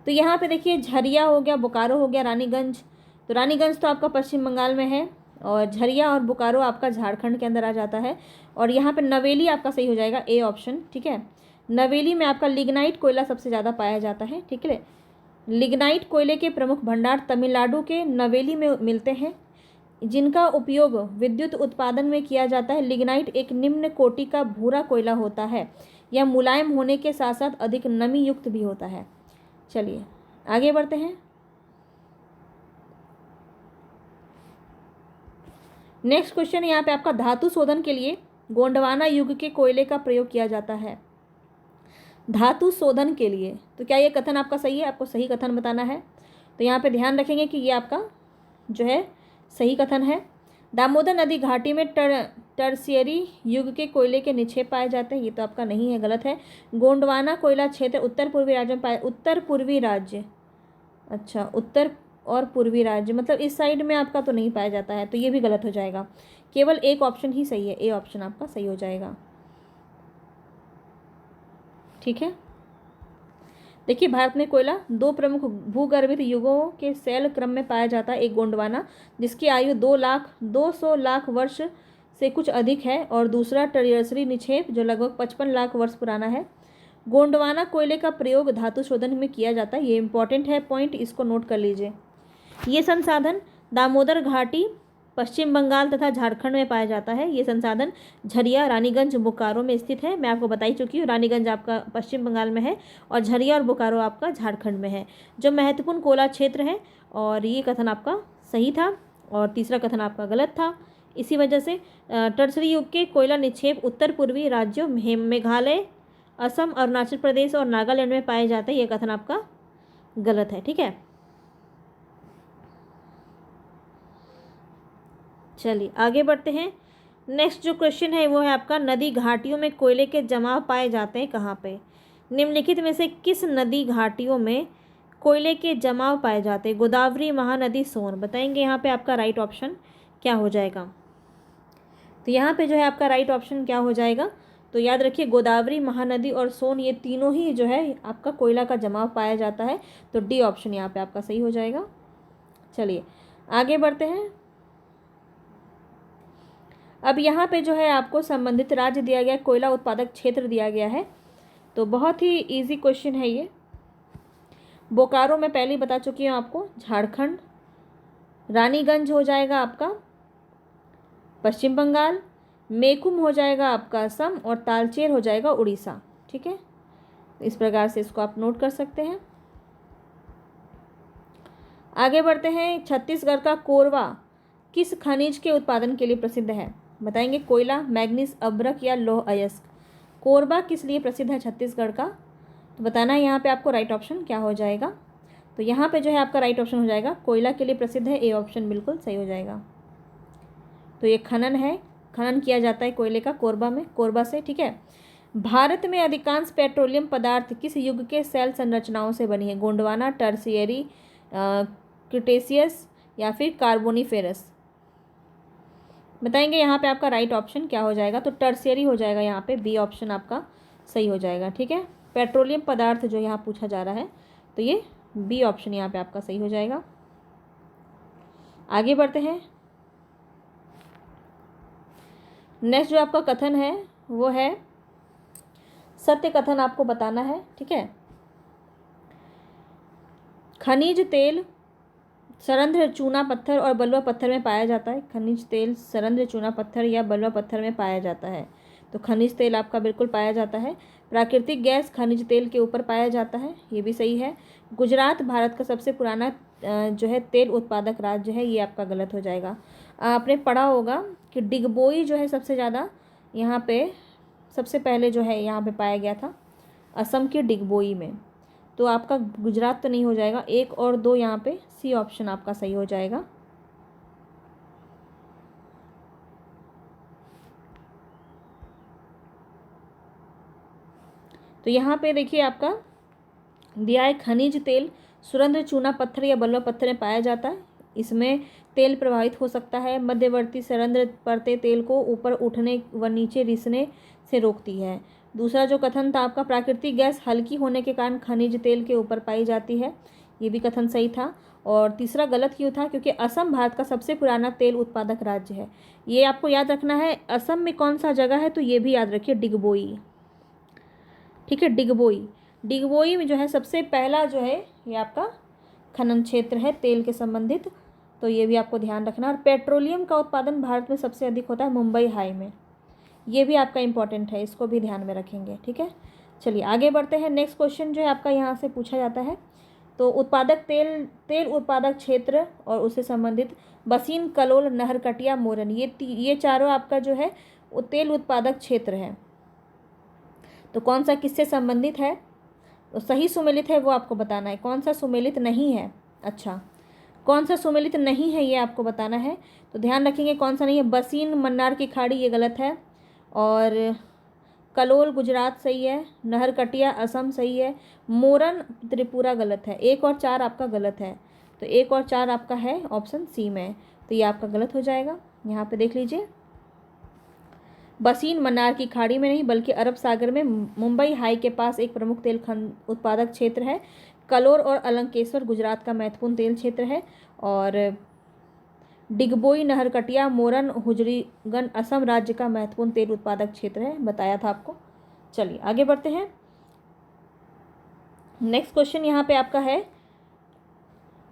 तो यहाँ पे देखिए, झरिया हो गया, बोकारो हो गया, रानीगंज। तो रानीगंज तो आपका पश्चिम बंगाल में है और झरिया और बोकारो आपका झारखंड के अंदर आ जाता है। और यहाँ पे नवेली आपका सही हो जाएगा, ए ऑप्शन, ठीक है। नवेली में आपका लिग्नाइट कोयला सबसे ज़्यादा पाया जाता है, ठीक है। लिग्नाइट कोयले के प्रमुख भंडार तमिलनाडु के नवेली में मिलते हैं, जिनका उपयोग विद्युत उत्पादन में किया जाता है। लिग्नाइट एक निम्न कोटि का भूरा कोयला होता है। यह मुलायम होने के साथ साथ अधिक नमी युक्त भी होता है। चलिए आगे बढ़ते हैं। नेक्स्ट क्वेश्चन यहाँ पे आपका, धातु शोधन के लिए गोंडवाना युग के कोयले का प्रयोग किया जाता है। धातु शोधन के लिए, तो क्या ये कथन आपका सही है? आपको सही कथन बताना है। तो यहाँ पे ध्यान रखेंगे कि ये आपका जो है सही कथन है। दामोदर नदी घाटी में टर्शियरी युग के कोयले के निक्षेप पाए जाते हैं। ये तो आपका नहीं है, गलत है। गोंडवाना कोयला क्षेत्र उत्तर पूर्वी राज्य में उत्तर पूर्वी राज्य, अच्छा, उत्तर और पूर्वी राज्य, मतलब इस साइड में आपका तो नहीं पाया जाता है, तो ये भी गलत हो जाएगा। केवल एक ऑप्शन ही सही है, ए ऑप्शन आपका सही हो जाएगा, ठीक है। देखिए, भारत में कोयला दो प्रमुख भूगर्भित युगों के शैल क्रम में पाया जाता है। एक गोंडवाना, जिसकी आयु 200 लाख वर्ष से कुछ अधिक है, और दूसरा टर्शियरी निक्षेप, जो लगभग 55 लाख वर्ष पुराना है। गोंडवाना कोयले का प्रयोग धातु शोधन में किया जाता है। ये इंपॉर्टेंट है पॉइंट, इसको नोट कर लीजिए। ये संसाधन दामोदर घाटी, पश्चिम बंगाल तथा झारखंड में पाया जाता है। ये संसाधन झरिया, रानीगंज, बोकारो में स्थित है। मैं आपको बता ही चुकी हूँ, रानीगंज आपका पश्चिम बंगाल में है और झरिया और बोकारो आपका झारखंड में है, जो महत्वपूर्ण कोयला क्षेत्र है। और ये कथन आपका सही था और तीसरा कथन आपका गलत था। इसी वजह से टर्शियरी युग के कोयला निक्षेप उत्तर पूर्वी राज्यों मेघालय, असम, अरुणाचल प्रदेश और नागालैंड में पाए जाते हैं। ये कथन आपका गलत है, ठीक है। चलिए आगे बढ़ते हैं। नेक्स्ट जो क्वेश्चन है वो है आपका, नदी घाटियों में कोयले के जमाव पाए जाते हैं कहाँ पे? निम्नलिखित में से किस नदी घाटियों में कोयले के जमाव पाए जाते हैं? गोदावरी, महानदी, सोन। बताएंगे यहाँ पे आपका राइट ऑप्शन क्या हो जाएगा? तो यहाँ पे जो है आपका राइट ऑप्शन क्या हो जाएगा? तो याद रखिए, गोदावरी, महानदी और सोन, ये तीनों ही जो है आपका कोयला का जमाव पाया जाता है। तो डी ऑप्शन यहाँ पे आपका सही हो जाएगा। चलिए आगे बढ़ते हैं। अब यहाँ पे जो है आपको संबंधित राज्य दिया गया, कोयला उत्पादक क्षेत्र दिया गया है। तो बहुत ही इजी क्वेश्चन है ये। बोकारो में पहले ही बता चुकी हूँ आपको, झारखंड। रानीगंज हो जाएगा आपका पश्चिम बंगाल, मेकुम हो जाएगा आपका असम और तालचेर हो जाएगा उड़ीसा, ठीक है। इस प्रकार से इसको आप नोट कर सकते हैं। आगे बढ़ते हैं। छत्तीसगढ़ का कोरबा किस खनिज के उत्पादन के लिए प्रसिद्ध है? बताएंगे, कोयला, मैग्नीज, अभ्रक या लौह अयस्क। कोरबा किस लिए प्रसिद्ध है छत्तीसगढ़ का? तो बताना है यहाँ पे आपको राइट ऑप्शन क्या हो जाएगा। तो यहाँ पे जो है आपका राइट ऑप्शन हो जाएगा, कोयला के लिए प्रसिद्ध है, ए ऑप्शन बिल्कुल सही हो जाएगा। तो ये खनन है, खनन किया जाता है कोयले का कोरबा में, कोरबा से, ठीक है। भारत में अधिकांश पेट्रोलियम पदार्थ किस युग के शैल संरचनाओं से बनी है? गोंडवाना, टर्शियरी, क्रिटेशियस या फिर कार्बोनिफेरस। बताएंगे यहाँ पे आपका राइट ऑप्शन क्या हो जाएगा। तो टर्शियरी हो जाएगा यहाँ पे, बी ऑप्शन आपका सही हो जाएगा। ठीक है, पेट्रोलियम पदार्थ जो यहाँ पूछा जा रहा है, तो ये बी ऑप्शन यहाँ पे आपका सही हो जाएगा। आगे बढ़ते हैं। नेक्स्ट जो आपका कथन है वो है सत्य कथन आपको बताना है। ठीक है, खनिज तेल सरंध्र, चूना पत्थर और बलुआ पत्थर में पाया जाता है। खनिज तेल सरंध्र, चूना पत्थर या बलुआ पत्थर में पाया जाता है। तो खनिज तेल आपका बिल्कुल पाया जाता है। प्राकृतिक गैस खनिज तेल के ऊपर पाया जाता है, ये भी सही है। गुजरात भारत का सबसे पुराना जो है तेल उत्पादक राज्य है, ये आपका गलत हो जाएगा। आपने पढ़ा होगा कि डिगबोई जो है सबसे ज़्यादा यहाँ पे सबसे पहले जो है यहाँ पे पाया गया था, असम के डिगबोई में। तो आपका गुजरात तो नहीं हो जाएगा, 1 और 2 यहाँ पे सी ऑप्शन आपका सही हो जाएगा। तो यहाँ पे देखिए आपका दिया है खनिज तेल सुरंध्र, चूना पत्थर या बलुआ पत्थर में पाया जाता है। इसमें तेल प्रवाहित हो सकता है। मध्यवर्ती सरंध्र परतें तेल को ऊपर उठने व नीचे रिसने से रोकती है। दूसरा जो कथन था आपका, प्राकृतिक गैस हल्की होने के कारण खनिज तेल के ऊपर पाई जाती है, ये भी कथन सही था। और तीसरा गलत क्यों था, क्योंकि असम भारत का सबसे पुराना तेल उत्पादक राज्य है। ये आपको याद रखना है। असम में कौन सा जगह है, तो ये भी याद रखिए, डिगबोई। ठीक है, डिगबोई, डिगबोई में जो है सबसे पहला जो है ये आपका खनन क्षेत्र है तेल के संबंधित, तो ये भी आपको ध्यान रखना। और पेट्रोलियम का उत्पादन भारत में सबसे अधिक होता है मुंबई हाई में, ये भी आपका इंपॉर्टेंट है, इसको भी ध्यान में रखेंगे। ठीक है, चलिए आगे बढ़ते हैं। नेक्स्ट क्वेश्चन जो है आपका यहाँ से पूछा जाता है, तो उत्पादक तेल उत्पादक क्षेत्र और उससे संबंधित बसीन, कलोल, नहरकटिया, मोरन, ये चारों आपका जो है वो तेल उत्पादक क्षेत्र है। तो कौन सा किससे संबंधित है, तो सही सुमेलित है वो आपको बताना है। कौन सा सुमेलित नहीं है, अच्छा कौन सा सुमेलित नहीं है ये आपको बताना है। तो ध्यान रखेंगे कौन सा नहीं है। बसीन मन्नार की खाड़ी, ये गलत है। और कलोल गुजरात सही है। नहरकटिया असम सही है। मोरन त्रिपुरा गलत है। 1 और 4 आपका गलत है। तो 1 और 4 आपका है ऑप्शन सी में, तो ये आपका गलत हो जाएगा। यहाँ पे देख लीजिए, बसीन मन्नार की खाड़ी में नहीं बल्कि अरब सागर में मुंबई हाई के पास एक प्रमुख तेल उत्पादक क्षेत्र है। कलोर और अलंकेश्वर गुजरात का महत्वपूर्ण तेल क्षेत्र है। और डिगबोई, नहरकटिया, मोरन, हुजरीगंज असम राज्य का महत्वपूर्ण तेल उत्पादक क्षेत्र है, बताया था आपको। चलिए आगे बढ़ते हैं। नेक्स्ट क्वेश्चन यहाँ पे आपका है,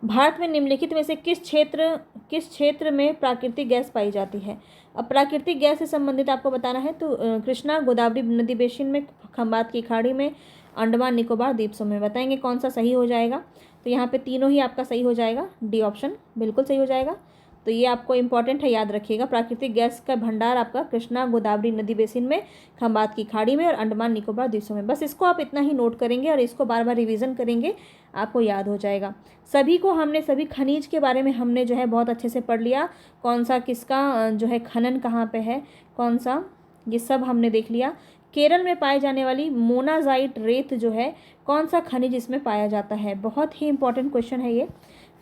भारत में निम्नलिखित में से किस क्षेत्र में प्राकृतिक गैस पाई जाती है। अब प्राकृतिक गैस से संबंधित आपको बताना है। तो कृष्णा गोदावरी नदी बेसिन में, खंबात की खाड़ी में, अंडमान निकोबार द्वीप समूह में। बताएंगे कौन सा सही हो जाएगा। तो यहाँ पे तीनों ही आपका सही हो जाएगा, डी ऑप्शन बिल्कुल सही हो जाएगा। तो ये आपको इंपॉर्टेंट है, याद रखिएगा। प्राकृतिक गैस का भंडार आपका कृष्णा गोदावरी नदी बेसिन में, खंबात की खाड़ी में और अंडमान निकोबार द्वीप समूह में। बस इसको आप इतना ही नोट करेंगे और इसको बार बार रिवीजन करेंगे, आपको याद हो जाएगा। सभी खनिज के बारे में हमने जो है बहुत अच्छे से पढ़ लिया। कौन सा किसका जो है खनन कहाँ पे है, कौन सा, ये सब हमने देख लिया। केरल में पाए जाने वाली मोनाजाइट रेत जो है, कौन सा खनिज इसमें पाया जाता है। बहुत ही इंपॉर्टेंट क्वेश्चन है, ये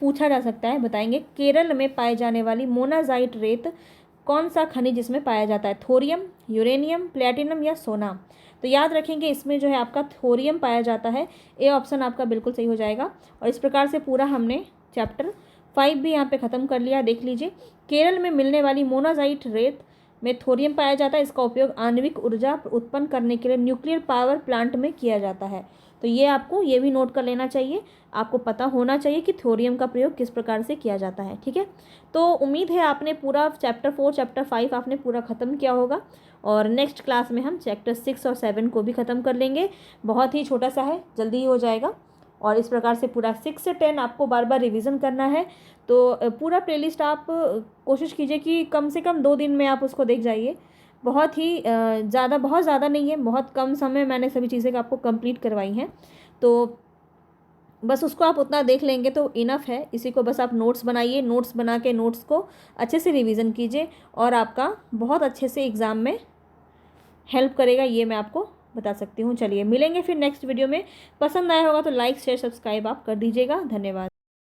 पूछा जा सकता है। बताएंगे केरल में पाए जाने वाली मोनाजाइट रेत कौन सा खनिज इसमें पाया जाता है। थोरियम, यूरेनियम, प्लेटिनम या सोना। तो याद रखेंगे इसमें जो है आपका थोरियम पाया जाता है, ए ऑप्शन आपका बिल्कुल सही हो जाएगा। और इस प्रकार से पूरा हमने चैप्टर 5 भी यहाँ पे ख़त्म कर लिया। देख लीजिए, केरल में मिलने वाली मोनाजाइट रेत में थोरियम पाया जाता है। इसका उपयोग आणविक ऊर्जा उत्पन्न करने के लिए न्यूक्लियर पावर प्लांट में किया जाता है। तो ये आपको ये भी नोट कर लेना चाहिए, आपको पता होना चाहिए कि थोरियम का प्रयोग किस प्रकार से किया जाता है। ठीक है, तो उम्मीद है आपने पूरा चैप्टर 4 चैप्टर 5 आपने पूरा ख़त्म किया होगा। और नेक्स्ट क्लास में हम चैप्टर 6 और 7 को भी ख़त्म कर लेंगे। बहुत ही छोटा सा है, जल्दी ही हो जाएगा। और इस प्रकार से पूरा 6 से 10 आपको बार बार रिवीजन करना है। तो पूरा प्लेलिस्ट आप कोशिश कीजिए कि कम से कम 2 दिन में आप उसको देख जाइए। बहुत ज़्यादा नहीं है, बहुत कम समय मैंने सभी चीज़ें आपको कंप्लीट करवाई हैं। तो बस उसको आप उतना देख लेंगे तो इनफ है। इसी को बस आप नोट्स बनाइए, नोट्स बना के नोट्स को अच्छे से रिवीजन कीजिए और आपका बहुत अच्छे से एग्ज़ाम में हेल्प करेगा, ये मैं आपको बता सकती हूँ। चलिए मिलेंगे फिर नेक्स्ट वीडियो में। पसंद आया होगा तो लाइक शेयर सब्सक्राइब आप कर दीजिएगा। धन्यवाद।